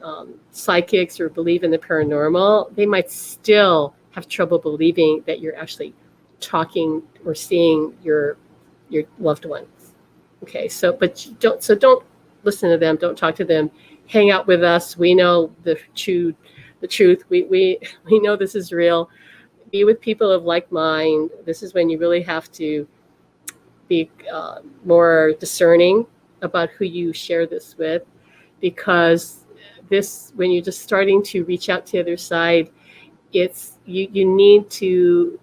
psychics or believe in the paranormal, they might still have trouble believing that you're actually talking or seeing your loved ones. Okay, don't listen to them, don't talk to them, hang out with us. We know the truth. We know this is real. Be with people of like mind. This is when you really have to be more discerning about who you share this with, because this, when you're just starting to reach out to the other side, it's you need to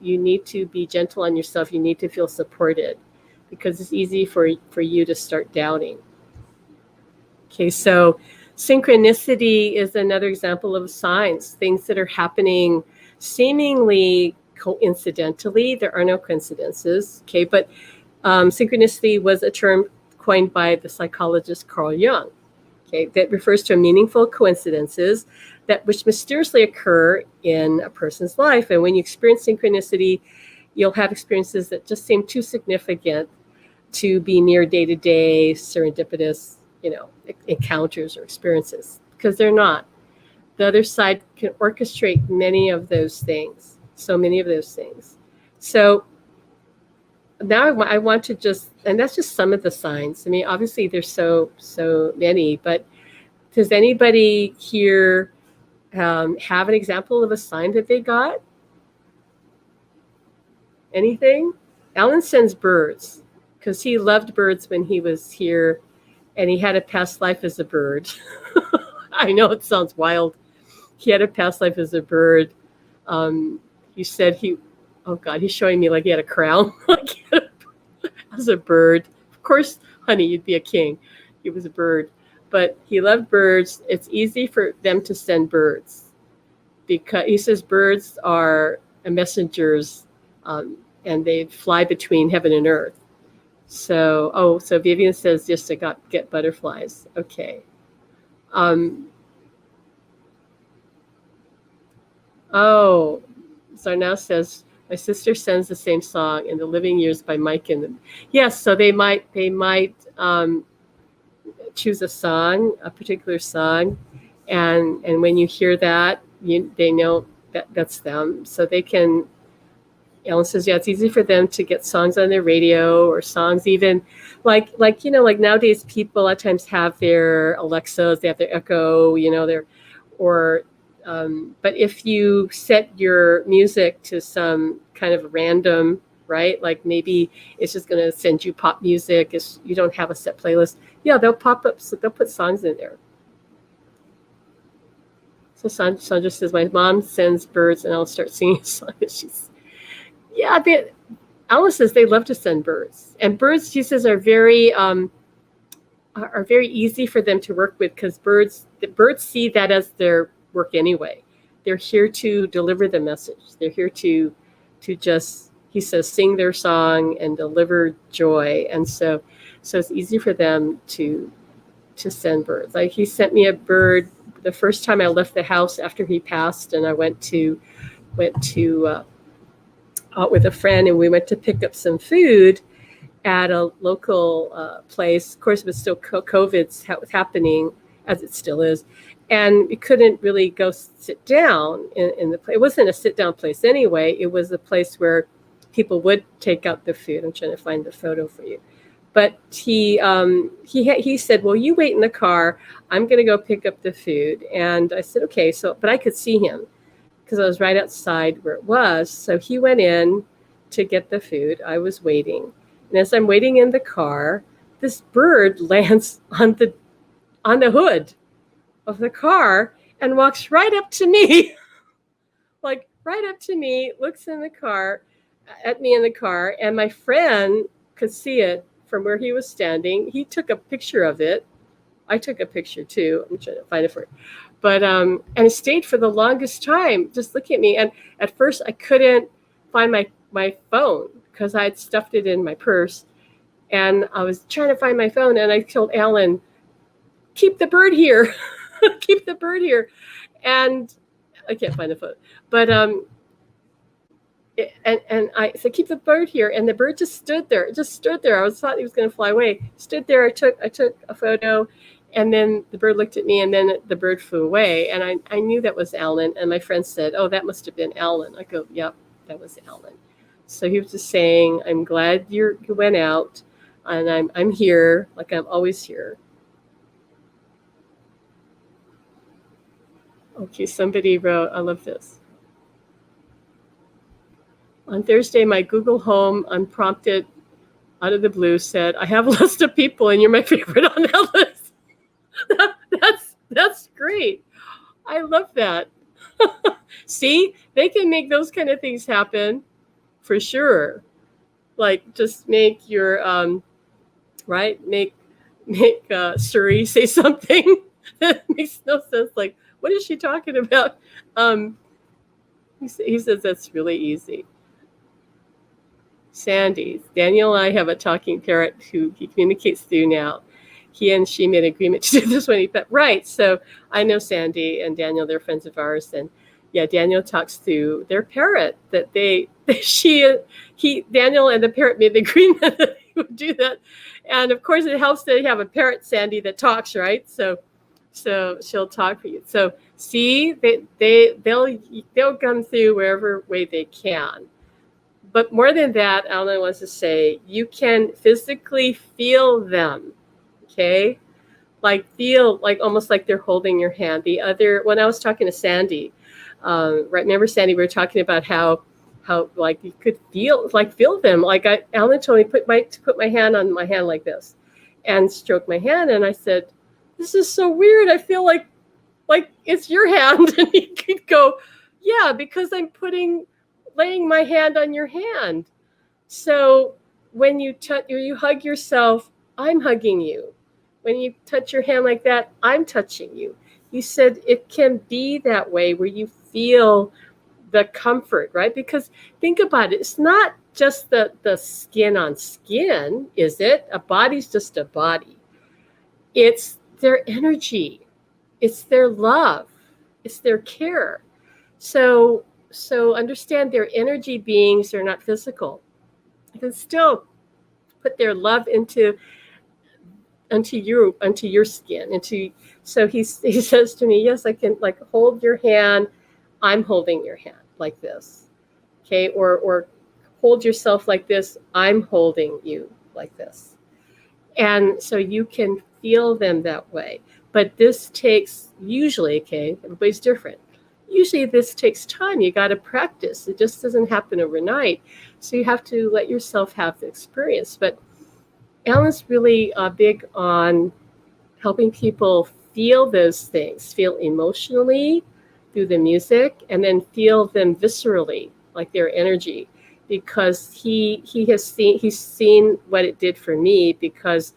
be gentle on yourself. You need to feel supported, because it's easy for you to start doubting. Okay, so synchronicity is another example of signs, things that are happening seemingly coincidentally. There are no coincidences. Okay, but synchronicity was a term coined by the psychologist Carl Jung. Okay, that refers to meaningful coincidences that which mysteriously occur in a person's life. And when you experience synchronicity, you'll have experiences that just seem too significant to be near day-to-day serendipitous, encounters or experiences, because they're not. The other side can orchestrate many of those things, so many of those things. So now I want to just, and that's just some of the signs. I mean, obviously there's so many, but does anybody here have an example of a sign that they got? Anything? Alan sends birds because he loved birds when he was here, and he had a past life as a bird. I know it sounds wild. He had a past life as a bird. He said oh God, he's showing me like he had a crown as a bird. Of course, honey, you'd be a king. He was a bird. But he loved birds. It's easy for them to send birds, because he says birds are messengers, and they fly between heaven and earth. So Vivian says, yes, I get butterflies. Okay. Zarnau says, my sister sends the same song, In the Living Years by Mike and them. Yes, so they might choose a particular song, and when you hear that, they know that's them. So they can. Ellen says, yeah, it's easy for them to get songs on their radio, or songs even like nowadays people a lot of times have their Alexas, they have their Echo, but if you set your music to some kind of random, right? Like maybe it's just going to send you pop music. You don't have a set playlist. Yeah, they'll pop up. So they'll put songs in there. So Sandra says, my mom sends birds and I'll start singing a song. Alice says they love to send birds. And birds, she says, are very easy for them to work with, because the birds see that as their work anyway. They're here to deliver the message. They're here to just, he says, sing their song and deliver joy. And so it's easy for them to send birds. Like he sent me a bird the first time I left the house after he passed, and I went out with a friend, and we went to pick up some food at a local place. Of course, it was still COVID's happening, as it still is, and we couldn't really go sit down in the place. It wasn't a sit-down place anyway. It was a place where people would take out the food. I'm trying to find the photo for you. But he said, well, you wait in the car. I'm going to go pick up the food. And I said, okay. But I could see him because I was right outside where it was. So he went in to get the food. I was waiting. And as I'm waiting in the car, this bird lands on the hood of the car and walks right up to me, like right up to me, looks in the car, at me in the car. And my friend could see it from where he was standing. He took a picture of it. I took a picture too. I'm trying to find it for it. But, and it stayed for the longest time, just looking at me. And at first I couldn't find my phone because I had stuffed it in my purse. And I was trying to find my phone, and I told Alan, keep the bird here. Keep the bird here. And I can't find the phone. But and I said, keep the bird here. And the bird just stood there. I thought he was going to fly away. Stood there. I took a photo, and then the bird looked at me, and then the bird flew away. And I knew that was Alan. And my friend said, oh, that must have been Alan. I go, yep, that was Alan. So he was just saying, I'm glad you went out, and I'm here, like I'm always here. Okay, somebody wrote, I love this. On Thursday, my Google Home, unprompted, out of the blue, said, I have a list of people and you're my favorite on that list. That's great. I love that. See, they can make those kind of things happen for sure. Like just make your right, make Suri say something that makes no sense. Like, what is she talking about? Um, he says that's really easy. Sandy, Daniel and I have a talking parrot who he communicates through now. He and she made an agreement to do this when he pet. Right. So I know Sandy and Daniel, they're friends of ours. And yeah, Daniel talks through their parrot that Daniel and the parrot made the agreement that he would do that. And of course it helps that you have a parrot, Sandy, that talks, right? So she'll talk for you. So see, they'll come through wherever way they can. But more than that, Alan wants to say, you can physically feel them, okay? Like feel, like almost like they're holding your hand. When I was talking to Sandy, right? Remember, Sandy, we were talking about how like you could feel them. Like Alan told me to put my hand on my hand like this, and stroke my hand, and I said, "This is so weird. I feel like it's your hand," and he could go, "Yeah, because I'm laying my hand on your hand." So when you hug yourself, I'm hugging you. When you touch your hand like that, I'm touching you. You said it can be that way where you feel the comfort, right? Because think about it. It's not just the skin on skin, is it? A body's just a body. It's their energy. It's their love. It's their care. So understand they're energy beings. They're not physical. You can still put their love into your skin. So he says to me, yes, I can like hold your hand. I'm holding your hand like this, okay? Or hold yourself like this. I'm holding you like this, and so you can feel them that way. But this takes usually, okay, everybody's different. Usually this takes time. You got to practice. It just doesn't happen overnight. So you have to let yourself have the experience. But Alan's really big on helping people feel those things, feel emotionally through the music, and then feel them viscerally, like their energy, because he's seen what it did for me, because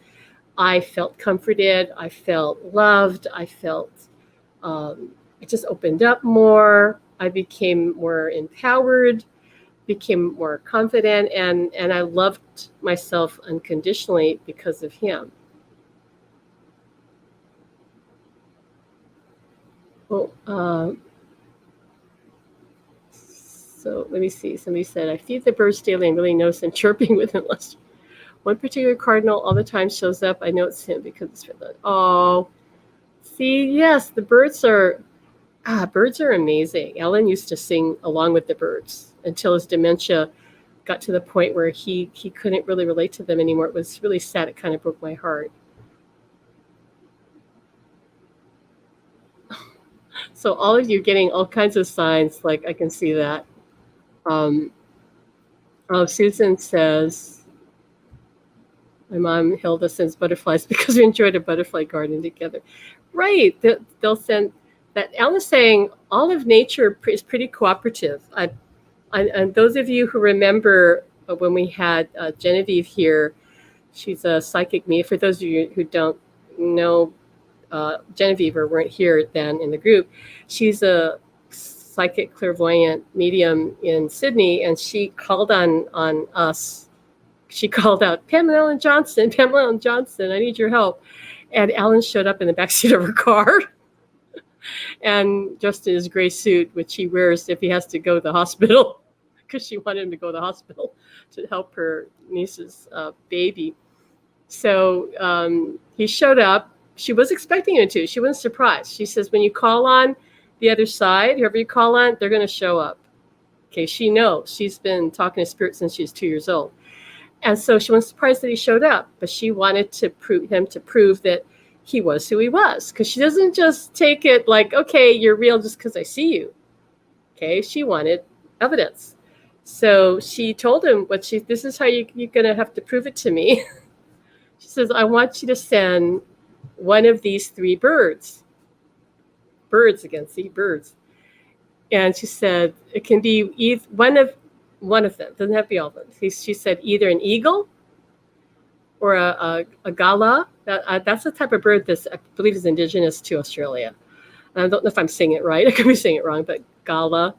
I felt comforted, I felt loved, I felt it just opened up more. I became more empowered, became more confident, and I loved myself unconditionally because of him. Well, so let me see. Somebody said, I feed the birds daily and really notice them chirping with them. One particular cardinal all the time shows up. I know it's him because it's for the, oh, see, yes, the birds are amazing. Alan used to sing along with the birds until his dementia got to the point where he couldn't really relate to them anymore. It was really sad. It kind of broke my heart. So all of you getting all kinds of signs, like I can see that. Susan says, my mom, Hilda, sends butterflies because we enjoyed a butterfly garden together. Right. They'll send that. Alan's saying all of nature is pretty cooperative. And those of you who remember when we had Genevieve here, she's a psychic medium. For those of you who don't know Genevieve or weren't here then in the group, she's a psychic clairvoyant medium in Sydney, and she called on us. She called out, Pamela Johnson, I need your help. And Alan showed up in the backseat of her car and dressed in his gray suit, which he wears if he has to go to the hospital, because she wanted him to go to the hospital to help her niece's baby. So he showed up. She was expecting him to. She wasn't surprised. She says, when you call on the other side, whoever you call on, they're going to show up. Okay, she knows. She's been talking to spirit since she was 2 years old. And so she wasn't surprised that he showed up, but she wanted to prove that he was who he was, because she doesn't just take it like, okay, you're real just because I see you. Okay, she wanted evidence. So she told him this is how you're going to have to prove it to me. She says, I want you to send one of these 3 birds. birds again, see birds. And she said it can be one of them. Doesn't have to be all of them. She said either an eagle or a gala. That's the type of bird that I believe is indigenous to Australia. I don't know if I'm saying it right. I could be saying it wrong, but gala,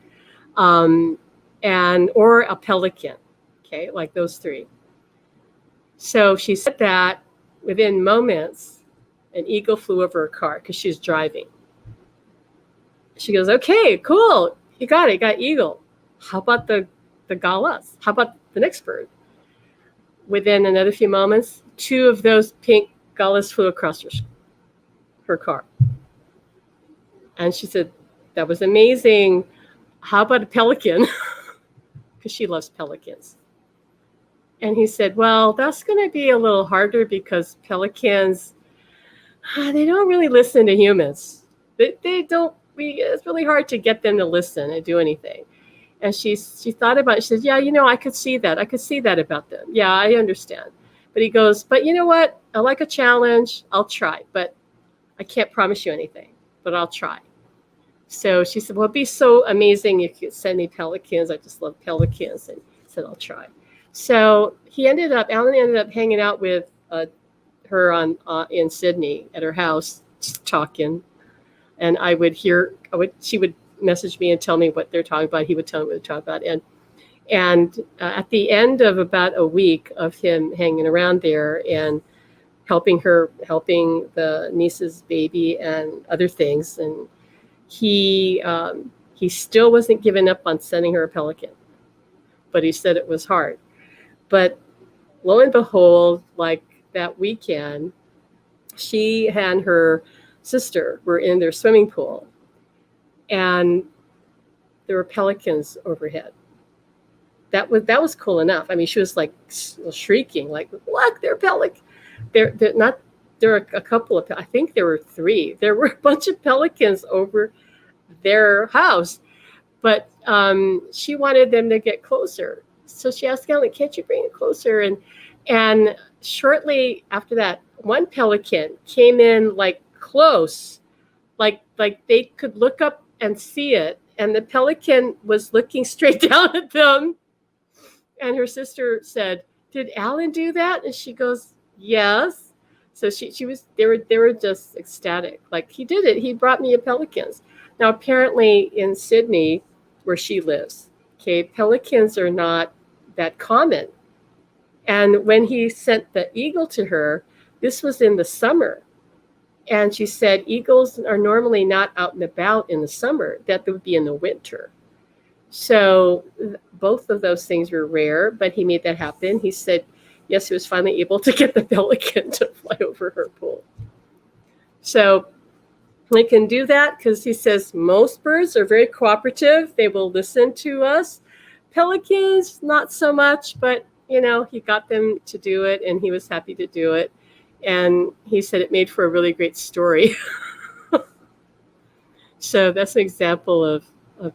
and or a pelican. Okay, like those three. So she said that within moments, an eagle flew over her car because she was driving. She goes, "Okay, cool, you got it. You got eagle. How about the galas? How about the next bird?" Within another few moments, two of those pink galas flew across her car. And she said, "That was amazing. How about a pelican?" Because she loves pelicans. And he said, "Well, that's going to be a little harder because pelicans, they don't really listen to humans. They don't. It's really hard to get them to listen and do anything." And she thought about it. She said, "Yeah, I could see that. I could see that about them. Yeah, I understand." But he goes, "But you know what? I like a challenge. I'll try, but I can't promise you anything, but I'll try." So she said, "Well, it'd be so amazing if you could send me pelicans. I just love pelicans." And he said, "I'll try." So Alan ended up hanging out with her in Sydney at her house, just talking. And she would message me and tell me what they're talking about. He would tell me what they're talking about. And at the end of about a week of him hanging around there and helping the niece's baby and other things, and he still wasn't giving up on sending her a pelican, but he said it was hard. But lo and behold, like that weekend, she and her sister were in their swimming pool, and there were pelicans overhead. That was cool enough. I mean, she was like shrieking, like, "Look, they're pelicans! They're not. There are a couple of. I think there were 3. There were a bunch of pelicans over their house, but she wanted them to get closer. So she asked Alan, "Can't you bring it closer?" And shortly after that, one pelican came in like close, like they could look up and see it, and the pelican was looking straight down at them. And her sister said, "Did Alan do that?" And she goes, "Yes." So they were just ecstatic. Like, he did it. He brought me a pelicans. Now, apparently in Sydney, where she lives, okay, pelicans are not that common. And when he sent the eagle to her, this was in the summer. And she said eagles are normally not out and about in the summer. That would be in the winter. So both of those things were rare, but he made that happen. He said, yes, he was finally able to get the pelican to fly over her pool. So they can do that because he says most birds are very cooperative. They will listen to us. Pelicans, not so much, but he got them to do it, and he was happy to do it. And he said it made for a really great story. So that's an example of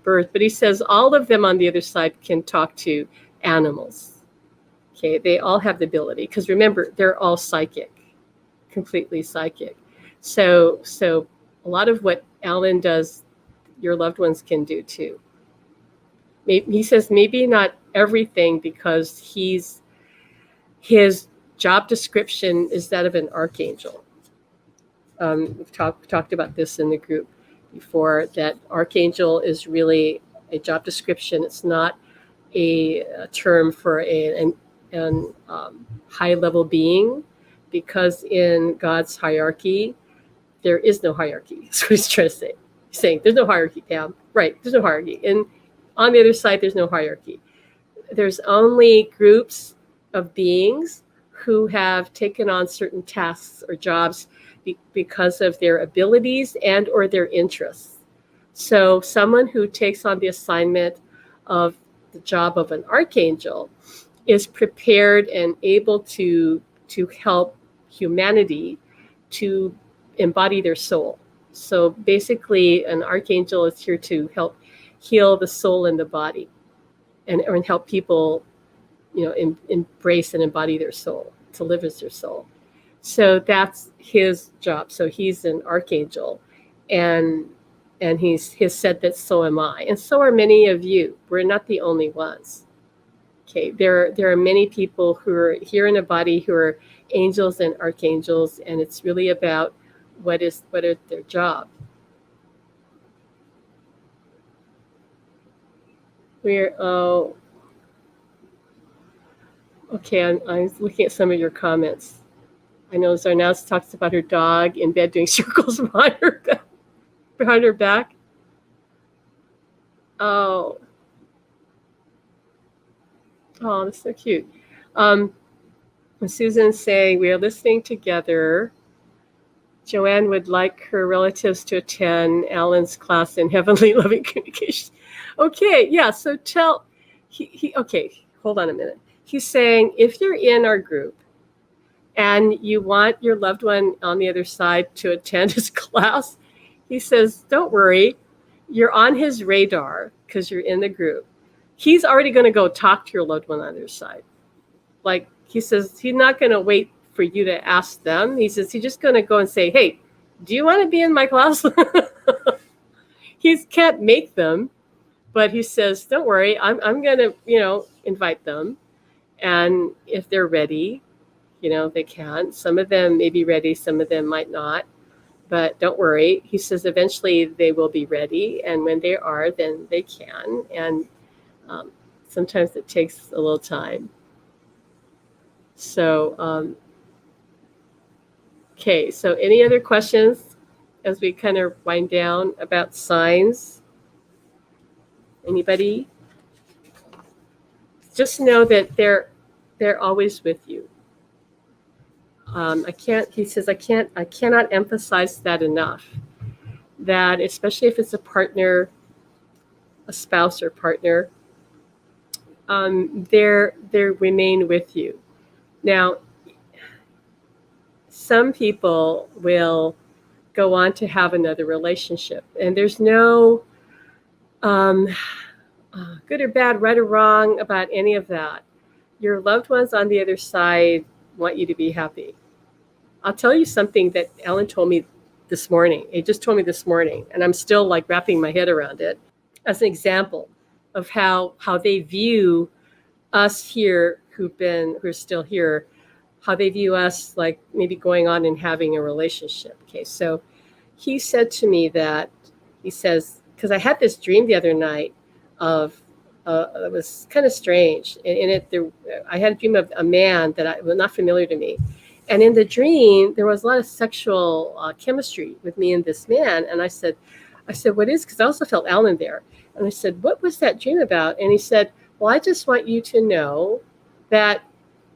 birds. But he says all of them on the other side can talk to animals. Okay, they all have the ability, because remember, they're all psychic, completely psychic. So a lot of what Alan does, your loved ones can do too. He says maybe not everything, because his job description is that of an archangel. We've talked about this in the group before, that archangel is really a job description. It's not a term for an high-level being, because in God's hierarchy, there is no hierarchy. That's what he's trying to say. He's saying there's no hierarchy, Pam. Right, there's no hierarchy. And on the other side, there's no hierarchy. There's only groups of beings who have taken on certain tasks or jobs because of their abilities and or their interests. So someone who takes on the assignment of the job of an archangel is prepared and able to help humanity to embody their soul. So basically, an archangel is here to help heal the soul and the body, and help people, embrace and embody their soul, to live as their soul. So that's his job. So he's an archangel, and And he has said that so am I. And so are many of you. We're not the only ones. Okay, there are many people who are here in a body who are angels and archangels, and it's really about what is their job. We're okay. I'm looking at some of your comments. I know Zarnaz talks about her dog in bed doing circles behind her back. Oh, that's so cute. Susan's saying we are listening together. Joanne would like her relatives to attend Alan's class in Heavenly Loving Communication. Okay, yeah. So okay, hold on a minute. He's saying if you're in our group and you want your loved one on the other side to attend his class, he says, don't worry, you're on his radar because you're in the group. He's already going to go talk to your loved one on the other side. Like he says, he's not going to wait for you to ask them. He says, he's just going to go and say, hey, do you want to be in my class? He can't make them, but he says, don't worry, I'm going to, invite them. And if they're ready, they can. Some of them may be ready, some of them might not. But don't worry. He says eventually they will be ready. And when they are, then they can. And sometimes it takes a little time. So, okay. So any other questions as we kind of wind down about signs? Anybody? Just know that they're always with you. He says, I cannot emphasize that enough, that especially if it's a partner, a spouse or partner, they remain with you. Now, some people will go on to have another relationship, and there's no good or bad, right or wrong about any of that. Your loved ones on the other side want you to be happy. I'll tell you something that Ellen told me this morning. It just told me this morning, and I'm still like wrapping my head around it as an example of how they view us here who are still here, how they view us like maybe going on and having a relationship. Okay, so he said to me that, he says, because I had this dream the other night of, it was kind of strange. I had a dream of a man that was not familiar to me. And in the dream, there was a lot of sexual chemistry with me and this man. And I said, what is, because I also felt Alan there. And I said, what was that dream about? And he said, well, I just want you to know that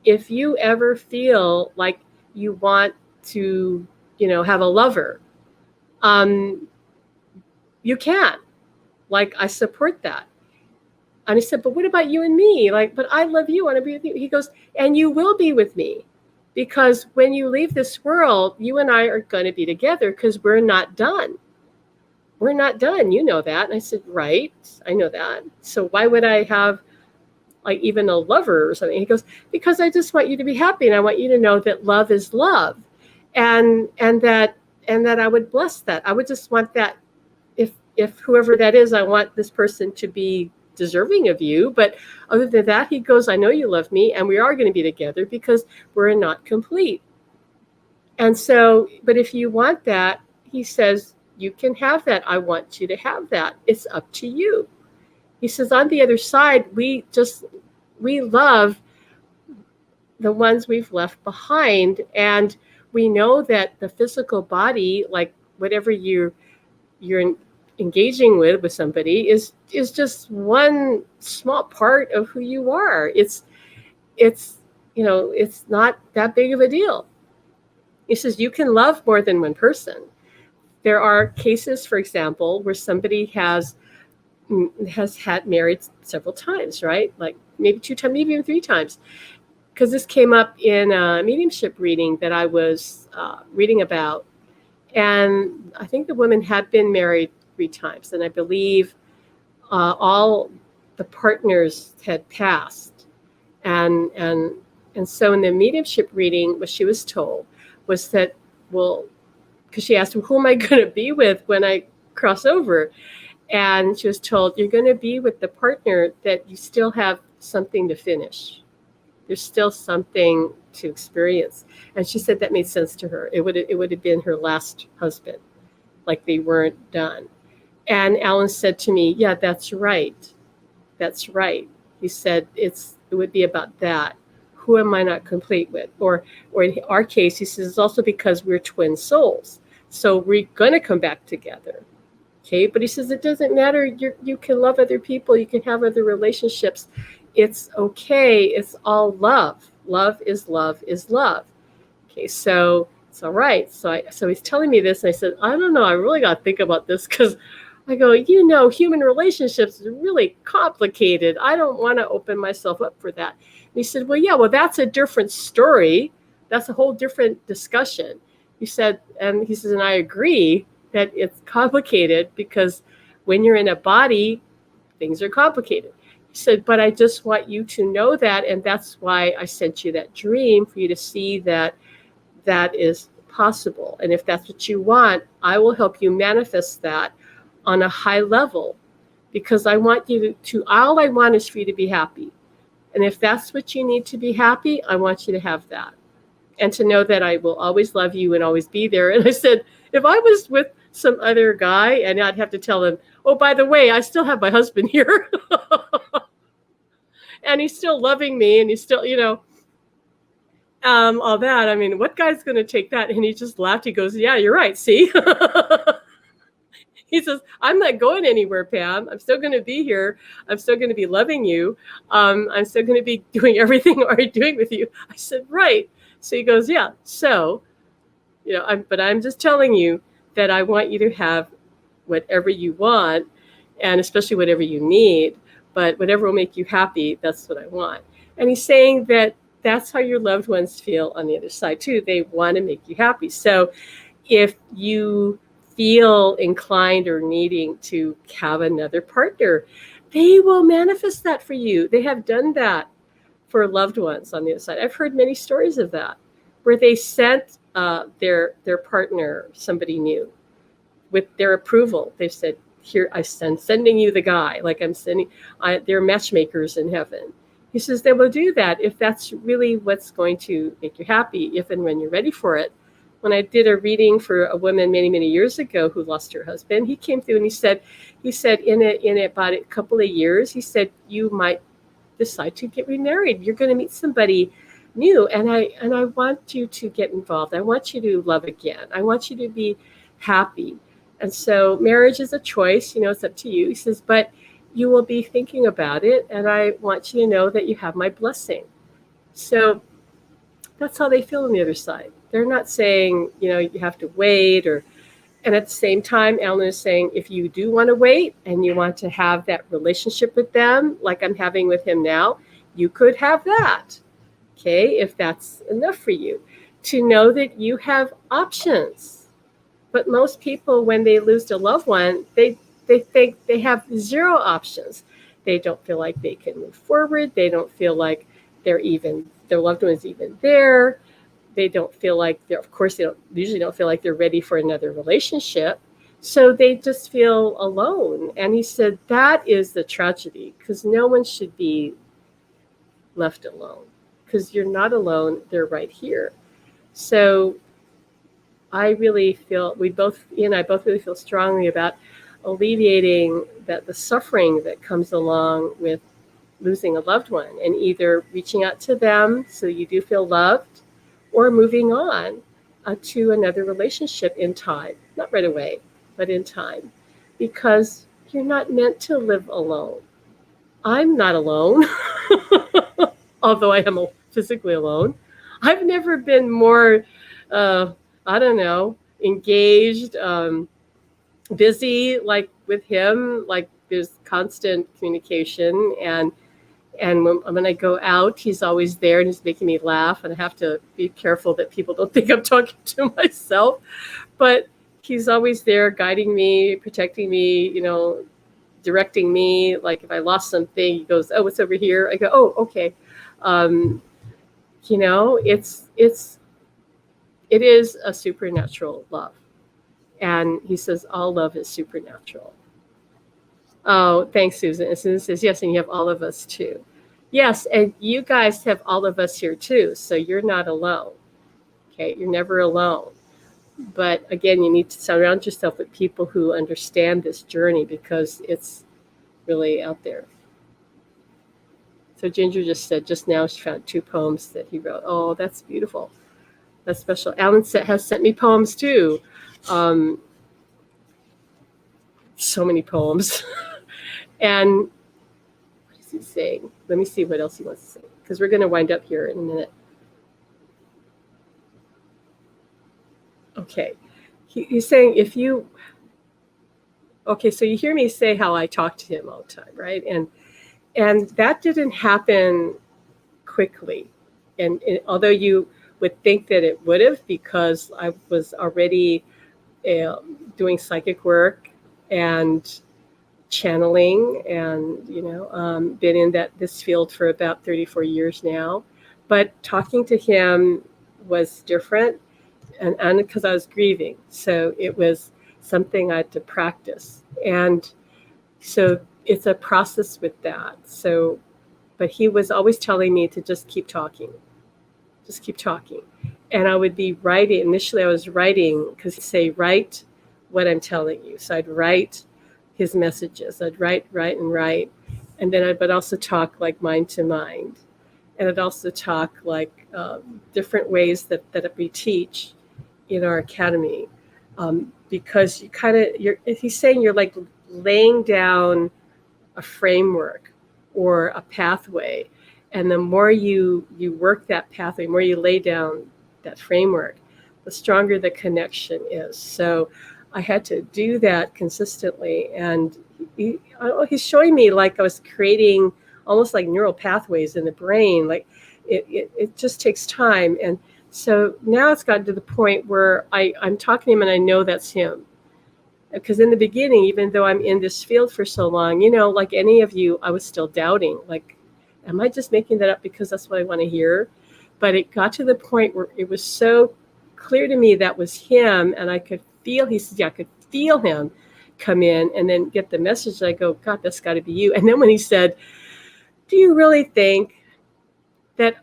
if you ever feel like you want to, have a lover, you can. Like, I support that. And he said, but what about you and me? Like, but I love you. I want to be with you. He goes, and you will be with me. Because when you leave this world, you and I are going to be together because we're not done. We're not done. You know that. And I said, right. I know that. So why would I have like even a lover or something? He goes, because I just want you to be happy. And I want you to know that love is love. And that I would bless that. I would just want that if whoever that is, I want this person to be deserving of you. But other than that, he goes, I know you love me and we are going to be together because we're not complete. And so, but if you want that, he says, you can have that. I want you to have that. It's up to you. He says, on the other side, we love the ones we've left behind. And we know that the physical body, like whatever you're engaging with somebody is just one small part of who you are. It's not that big of a deal. He says you can love more than one person. There are cases, for example, where somebody has had married several times, right? Like maybe 2 times, maybe even 3 times. Because this came up in a mediumship reading that I was reading about. And I think the woman had been married 3 times. And I believe all the partners had passed. And so in the mediumship reading, what she was told was that, well, because she asked him, who am I going to be with when I cross over. And she was told, you're going to be with the partner that you still have something to finish. There's still something to experience. And she said that made sense to her. It would have been her last husband, like they weren't done. And Alan said to me, yeah, that's right. That's right. He said it would be about that. Who am I not complete with? Or in our case, he says it's also because we're twin souls. So we're gonna come back together. Okay. But he says it doesn't matter. You can love other people, you can have other relationships. It's okay. It's all love. Love is love is love. Okay, so it's all right. So he's telling me this, and I said, I don't know. I really got to think about this because I go, human relationships is really complicated. I don't want to open myself up for that. And he said, well, yeah, well, that's a different story. That's a whole different discussion. He said, and he says, and I agree that it's complicated because when you're in a body, things are complicated. He said, but I just want you to know that, and that's why I sent you that dream, for you to see that that is possible. And if that's what you want, I will help you manifest that on a high level, because I want you to all I want is for you to be happy. And if that's what you need to be happy, I want you to have that. And to know that I will always love you and always be there. And I said, if I was with some other guy and I'd have to tell him, oh, by the way, I still have my husband here. And he's still loving me, and he's still, all that. I mean, what guy's going to take that? And he just laughed. He goes, yeah, you're right. See? He says, I'm not going anywhere, Pam. I'm still going to be here. I'm still going to be loving you. I'm still going to be doing everything I'm already doing with you. I said, right. So he goes, yeah. So, but I'm just telling you that I want you to have whatever you want, and especially whatever you need, but whatever will make you happy, that's what I want. And he's saying that that's how your loved ones feel on the other side too. They want to make you happy. So if you feel inclined or needing to have another partner, they will manifest that for you. They have done that for loved ones on the other side. I've heard many stories of that, where they sent their partner, somebody new, with their approval. They said, here, I'm sending you the guy, like they're matchmakers in heaven. He says they will do that if that's really what's going to make you happy, if and when you're ready for it. When I did a reading for a woman many, many years ago who lost her husband, he came through and he said in about a couple of years, he said, you might decide to get remarried. You're going to meet somebody new. And I want you to get involved. I want you to love again. I want you to be happy. And so marriage is a choice, it's up to you. He says, but you will be thinking about it. And I want you to know that you have my blessing. So that's how they feel on the other side. They're not saying, you have to wait and at the same time, Alan is saying, if you do want to wait and you want to have that relationship with them, like I'm having with him now, you could have that. Okay. If that's enough for you, to know that you have options. But most people, when they lose a loved one, they think they have zero options. They don't feel like they can move forward. They don't feel like their loved one is even there. They don't feel like they usually don't feel like they're ready for another relationship. So they just feel alone. And he said that is the tragedy, because no one should be left alone, because you're not alone. They're right here. So I really feel he and I both really feel strongly about alleviating the suffering that comes along with losing a loved one, and either reaching out to them so you do feel loved, or moving on to another relationship in time, not right away, but in time, because you're not meant to live alone. I'm not alone, although I am physically alone. I've never been more, engaged, busy, like with him. Like there's constant communication, and when I go out, he's always there and he's making me laugh, and I have to be careful that people don't think I'm talking to myself. But he's always there, guiding me, protecting me, directing me. Like if I lost something, he goes, "Oh, it's over here." I go, "Oh, okay." It is a supernatural love. And he says, all love is supernatural. Oh, thanks, Susan. And Susan says, yes, and you have all of us too. Yes, and you guys have all of us here too, so you're not alone. Okay, you're never alone. But again, you need to surround yourself with people who understand this journey because it's really out there. So Ginger just said just now she found 2 poems that he wrote. Oh, that's beautiful. That's special. Alan has sent me poems too. So many poems. And what is he saying? Let me see what else he wants to say, because we're going to wind up here in a minute. Okay. He's saying okay, so you hear me say how I talk to him all the time, right? And that didn't happen quickly. And although you would think that it would have, because I was already doing psychic work and channeling, and been in this field for about 34 years now. But talking to him was different, and because I was grieving, so it was something I had to practice, and so it's a process with that. So, but he was always telling me to just keep talking, just keep talking. And I would be writing. Initially, I was writing because he'd say, write what I'm telling you. So I'd write his messages. I'd write. And then I'd also talk like mind to mind. And I'd also talk like different ways that we teach in our academy. Because you kind of, he's saying you're like laying down a framework or a pathway. And the more you work that pathway, the more you lay down that framework, the stronger the connection is. So I had to do that consistently. And he's showing me like I was creating almost like neural pathways in the brain. Like it just takes time. And so now it's gotten to the point where I'm talking to him and I know that's him. Because in the beginning, even though I'm in this field for so long, like any of you, I was still doubting, like, am I just making that up because that's what I want to hear? But it got to the point where it was so clear to me that was him, and I could feel, he said, yeah, I could feel him come in and then get the message. I go, God, that's got to be you. And then when he said, do you really think that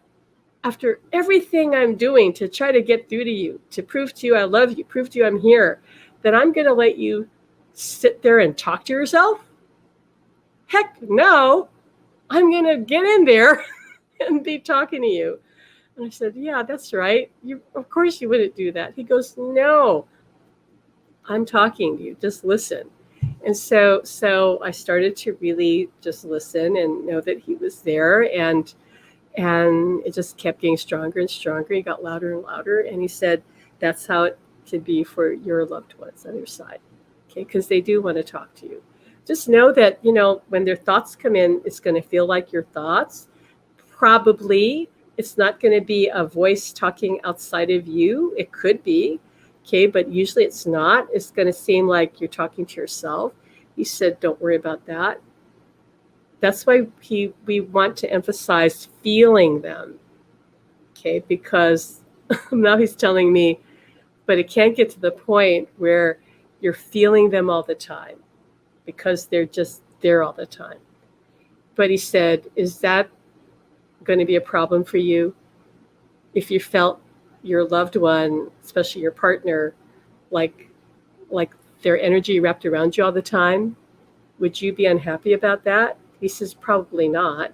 after everything I'm doing to try to get through to you, to prove to you I love you, prove to you I'm here, that I'm going to let you sit there and talk to yourself? Heck no. I'm going to get in there and be talking to you. And I said, yeah, that's right. Of course you wouldn't do that. He goes, no, I'm talking to you. Just listen. And so I started to really just listen and know that he was there. And it just kept getting stronger and stronger. He got louder and louder. And he said, that's how it could be for your loved ones on your side. Okay, because they do want to talk to you. Just know that, when their thoughts come in, it's going to feel like your thoughts. Probably it's not going to be a voice talking outside of you. It could be, okay, but usually it's not. It's going to seem like you're talking to yourself. He said, don't worry about that. That's why we want to emphasize feeling them, okay, because now he's telling me, but it can't get to the point where you're feeling them all the time, because they're just there all the time. But he said, is that going to be a problem for you if you felt your loved one, especially your partner, like their energy wrapped around you all the time? Would you be unhappy about that? He says, probably not.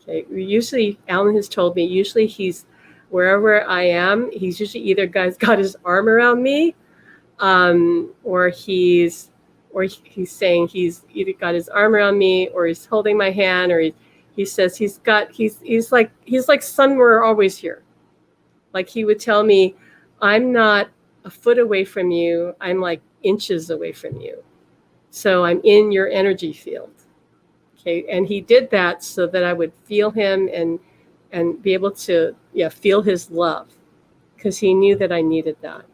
Okay. Usually, Alan has told me, usually he's wherever I am, he's usually either got his arm around me, or he's saying he's either got his arm around me, or he's holding my hand, or he says he's like somewhere always here. Like he would tell me, I'm not a foot away from you, I'm like inches away from you. So I'm in your energy field. Okay. And he did that so that I would feel him and be able to feel his love, because he knew that I needed that.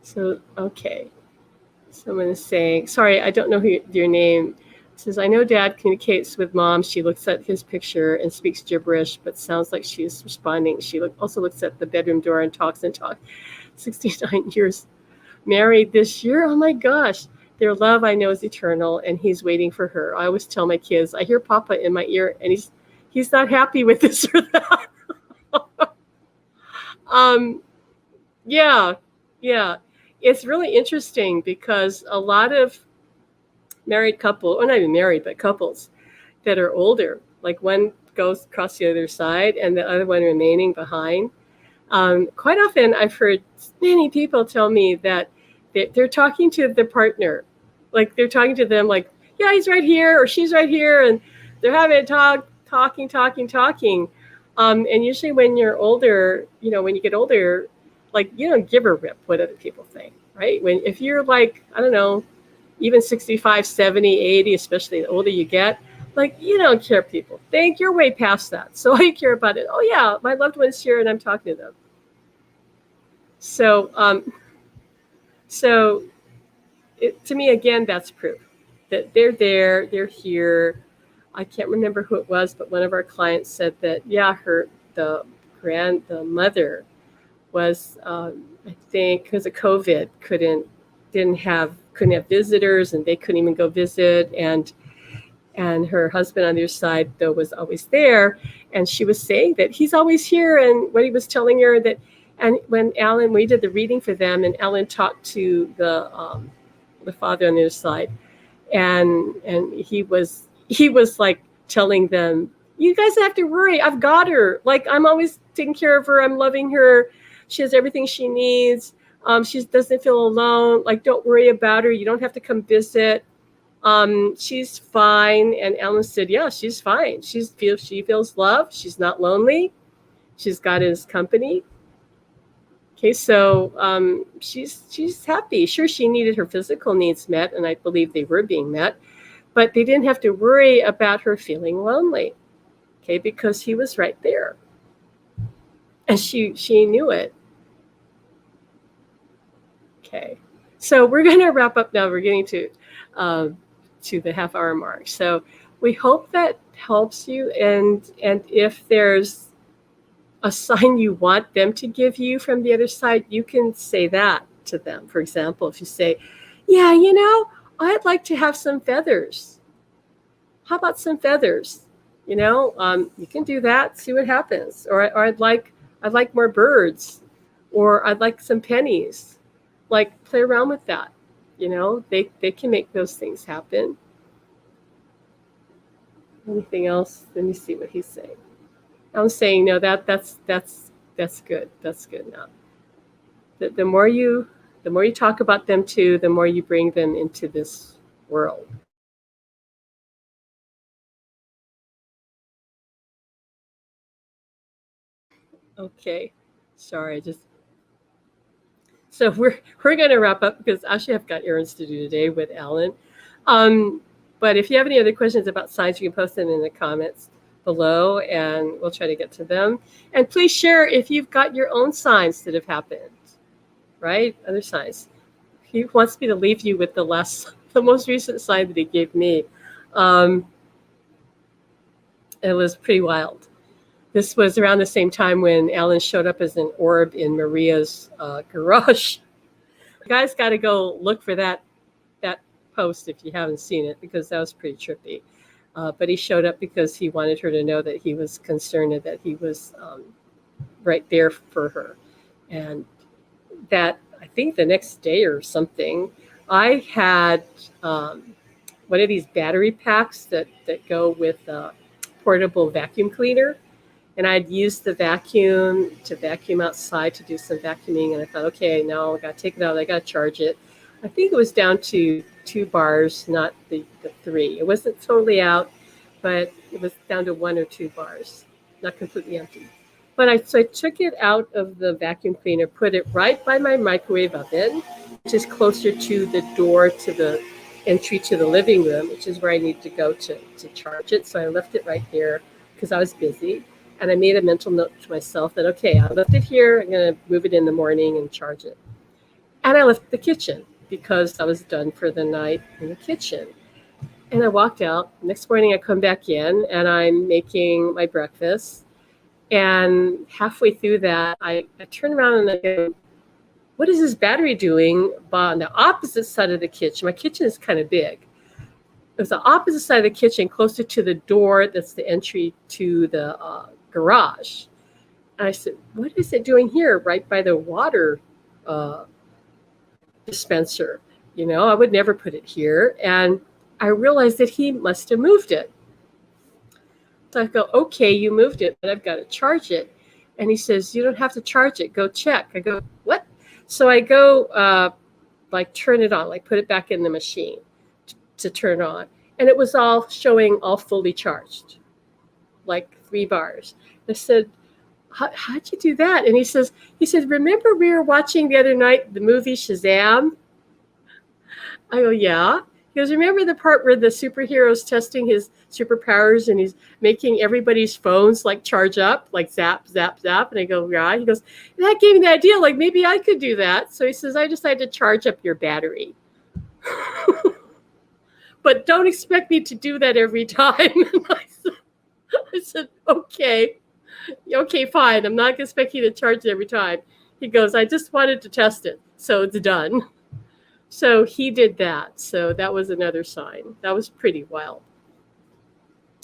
So, okay. Someone is saying, sorry, I don't know your name. says, I know Dad communicates with Mom. She looks at his picture and speaks gibberish, but sounds like she's responding. She also looks at the bedroom door and talks and talks. 69 years married this year. Oh my gosh. Their love, I know, is eternal, and he's waiting for her. I always tell my kids, I hear Papa in my ear, and he's not happy with this or that. Yeah, yeah. It's really interesting because a lot of married couple, or not even married, but couples that are older, like one goes across the other side and the other one remaining behind. Quite often I've heard many people tell me that they're talking to their partner, like they're talking to them like, yeah, he's right here or she's right here, and they're having a talking. And usually when you're older, when you get older, like you don't give a rip what other people think, right? If you're like, I don't know, even 65, 70, 80, especially the older you get, like you don't care what people think. You're way past that. So all you care about it. Oh yeah, my loved one's here and I'm talking to them. So, to me, again, that's proof that they're there, they're here. I can't remember who it was, but one of our clients said that, yeah, the mother was, I think, because of COVID, couldn't have visitors, and they couldn't even go visit, and her husband on the other side though was always there, and she was saying that he's always here, and what he was telling her that, and when we did the reading for them, and Alan talked to the father on the other side, and he was like telling them, you guys don't have to worry, I've got her, like I'm always taking care of her, I'm loving her, she has everything she needs, she doesn't feel alone, like don't worry about her, you don't have to come visit, she's fine. And Alan said, yeah, she's fine, she feels love, she's not lonely, she's got his company. Okay, so she's happy. Sure, she needed her physical needs met, and I believe they were being met, but they didn't have to worry about her feeling lonely, okay, because he was right there, and she knew it. Okay, so we're going to wrap up now. We're getting to the half-hour mark. So we hope that helps you, and if there's a sign you want them to give you from the other side, you can say that to them. For example, if you say, yeah, I'd like to have some feathers. How about some feathers? You can do that, see what happens. Or I'd like more birds, or I'd like some pennies. Like, play around with that. They can make those things happen. Anything else? Let me see what he's saying. I'm saying no. That's good. That's good now. The more you talk about them too, the more you bring them into this world. Okay, sorry. So we're going to wrap up because actually I've got errands to do today with Alan. But if you have any other questions about signs, you can post them in the comments below, and we'll try to get to them. And please share if you've got your own signs that have happened, right? Other signs. He wants me to leave you with the most recent sign that he gave me. It was pretty wild. This was around the same time when Alan showed up as an orb in Maria's garage. You guys got to go look for that post if you haven't seen it, because that was pretty trippy. But he showed up because he wanted her to know that he was concerned and that he was right there for her. And that, I think the next day or something, I had one of these battery packs that go with a portable vacuum cleaner. And I'd used the vacuum to vacuum outside to do some vacuuming. And I thought, okay, now I got to take it out. I got to charge it. I think it was down to 2 bars, not the 3. It wasn't totally out, but it was down to 1 or 2 bars, not completely empty. But so I took it out of the vacuum cleaner, put it right by my microwave oven, which is closer to the door to the entry to the living room, which is where I need to go to charge it. So I left it right there because I was busy. And I made a mental note to myself that, okay, I left it here. I'm going to move it in the morning and charge it. And I left the kitchen because I was done for the night in the kitchen. And I walked out. Next morning, I come back in and I'm making my breakfast. And halfway through that, I turn around and I go, what is this battery doing on the opposite side of the kitchen? My kitchen is kind of big. It was the opposite side of the kitchen, closer to the door that's the entry to the garage. And I said, what is it doing here right by the water uh, dispenser? I would never put it here. And I realized that he must have moved it. So I go, okay, you moved it, but I've got to charge it. And he says, you don't have to charge it. Go check. I go, what? So I go, turn it on, put it back in the machine to turn on. And it was all showing all fully charged, 3 bars. I said, how'd you do that? And he said, remember we were watching the other night the movie Shazam? I go, yeah. He goes, remember the part where the superhero's testing his superpowers and he's making everybody's phones charge up, zap, zap, zap? And I go, yeah. He goes, that gave me the idea, maybe I could do that. So he says, I decided to charge up your battery. But don't expect me to do that every time. I said, okay, fine. I'm not going to expect you to charge it every time. He goes, I just wanted to test it, so it's done. So he did that. So that was another sign. That was pretty wild.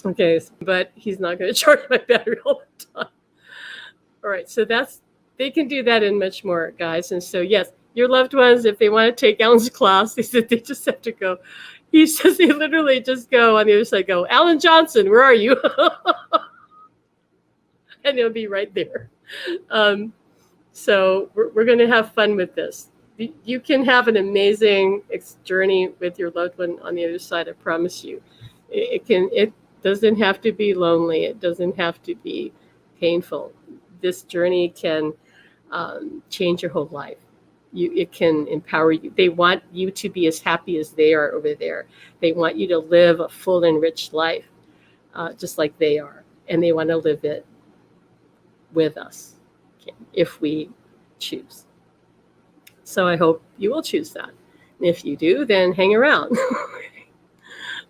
Okay, but he's not going to charge my battery all the time. All right, so they can do that and much more, guys. And so, yes, your loved ones, if they want to take Alan's class, they said they just have to go. He says they literally just go on the other side, go, Alan Johnson, where are you? And he'll be right there. So we're going to have fun with this. You can have an amazing journey with your loved one on the other side, I promise you. It doesn't have to be lonely. It doesn't have to be painful. This journey can change your whole life. It can empower you. They want you to be as happy as they are over there. They want you to live a full, enriched life, just like they are. And they want to live it with us, if we choose. So I hope you will choose that. And if you do, then hang around.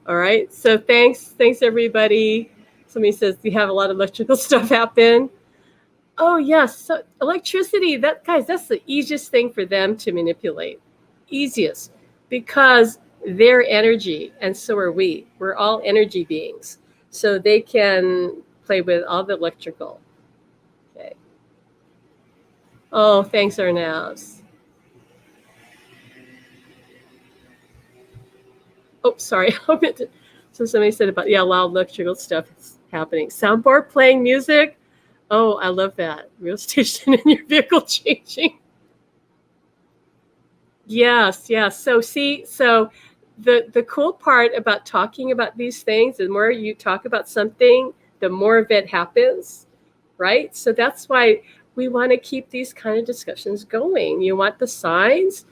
All right. So thanks, everybody. Somebody says, do you have a lot of electrical stuff happen? Oh, yes. So electricity, guys, that's the easiest thing for them to manipulate. Easiest. Because they're energy, and so are we. We're all energy beings. So they can play with all the electrical. Okay. Oh, thanks, Arnaz. Oh, sorry. So somebody said about, loud electrical stuff is happening. Soundboard playing music. Oh, I love that. Real station in your vehicle changing. Yes. So the cool part about talking about these things, the more you talk about something, the more of it happens, right? So that's why we want to keep these kind of discussions going. You want the signs?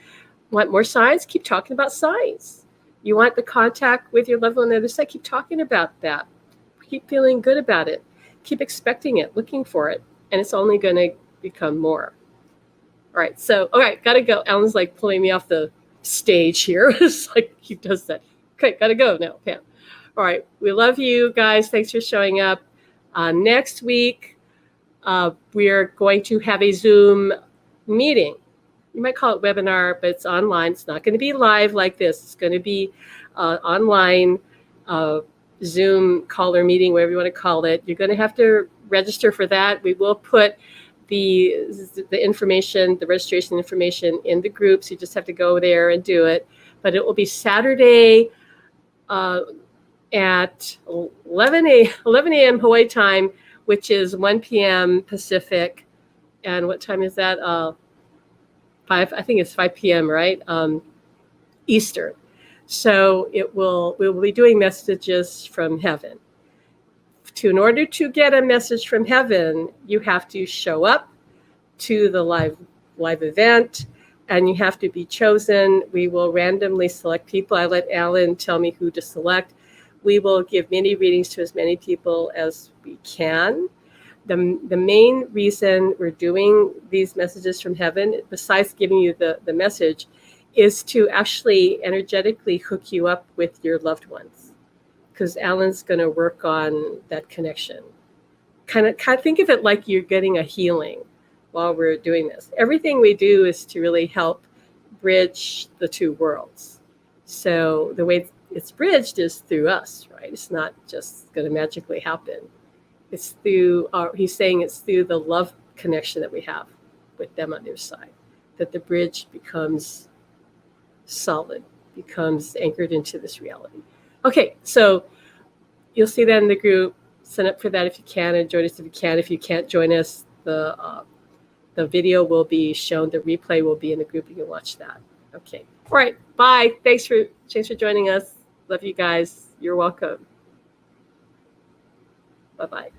Want more signs? Keep talking about signs. You want the contact with your loved one on the other side? Keep talking about that. Keep feeling good about it. Keep expecting it, looking for it, and it's only going to become more. All right, gotta go. Alan's pulling me off the stage here. It's he does that. Okay, gotta go now, Pam. All right, we love you guys. Thanks for showing up. Next week, we're going to have a Zoom meeting. You might call it webinar, but it's online. It's not going to be live like this. It's going to be online. Zoom caller meeting, whatever you want to call it. You're going to have to register for that. We will put the information, the registration information in the groups. You just have to go there and do it. But it will be Saturday at 11 a.m. Hawaii time, which is 1 p.m. Pacific. And what time is that? 5. I think it's 5 p.m. Right? Eastern. So we will be doing messages from heaven. In order to get a message from heaven, you have to show up to the live event, and you have to be chosen. We will randomly select people. I let Alan tell me who to select. We will give mini readings to as many people as we can. The main reason we're doing these messages from heaven, besides giving you the message, is to actually energetically hook you up with your loved ones. because Alan's going to work on that connection. Kind of think of it like you're getting a healing while we're doing this. Everything we do is to really help bridge the two worlds. So the way it's bridged is through us, right? It's not just going to magically happen. It's through he's saying it's through the love connection that we have with them on their side, that the bridge becomes solid, becomes anchored into this reality. Okay, so you'll see that in the group. Sign up for that if you can, and join us if you can. If you can't join us, the video will be shown. The replay will be in the group. You can watch that. Okay. All right. Bye. Thanks for joining us. Love you guys. You're welcome. Bye-bye.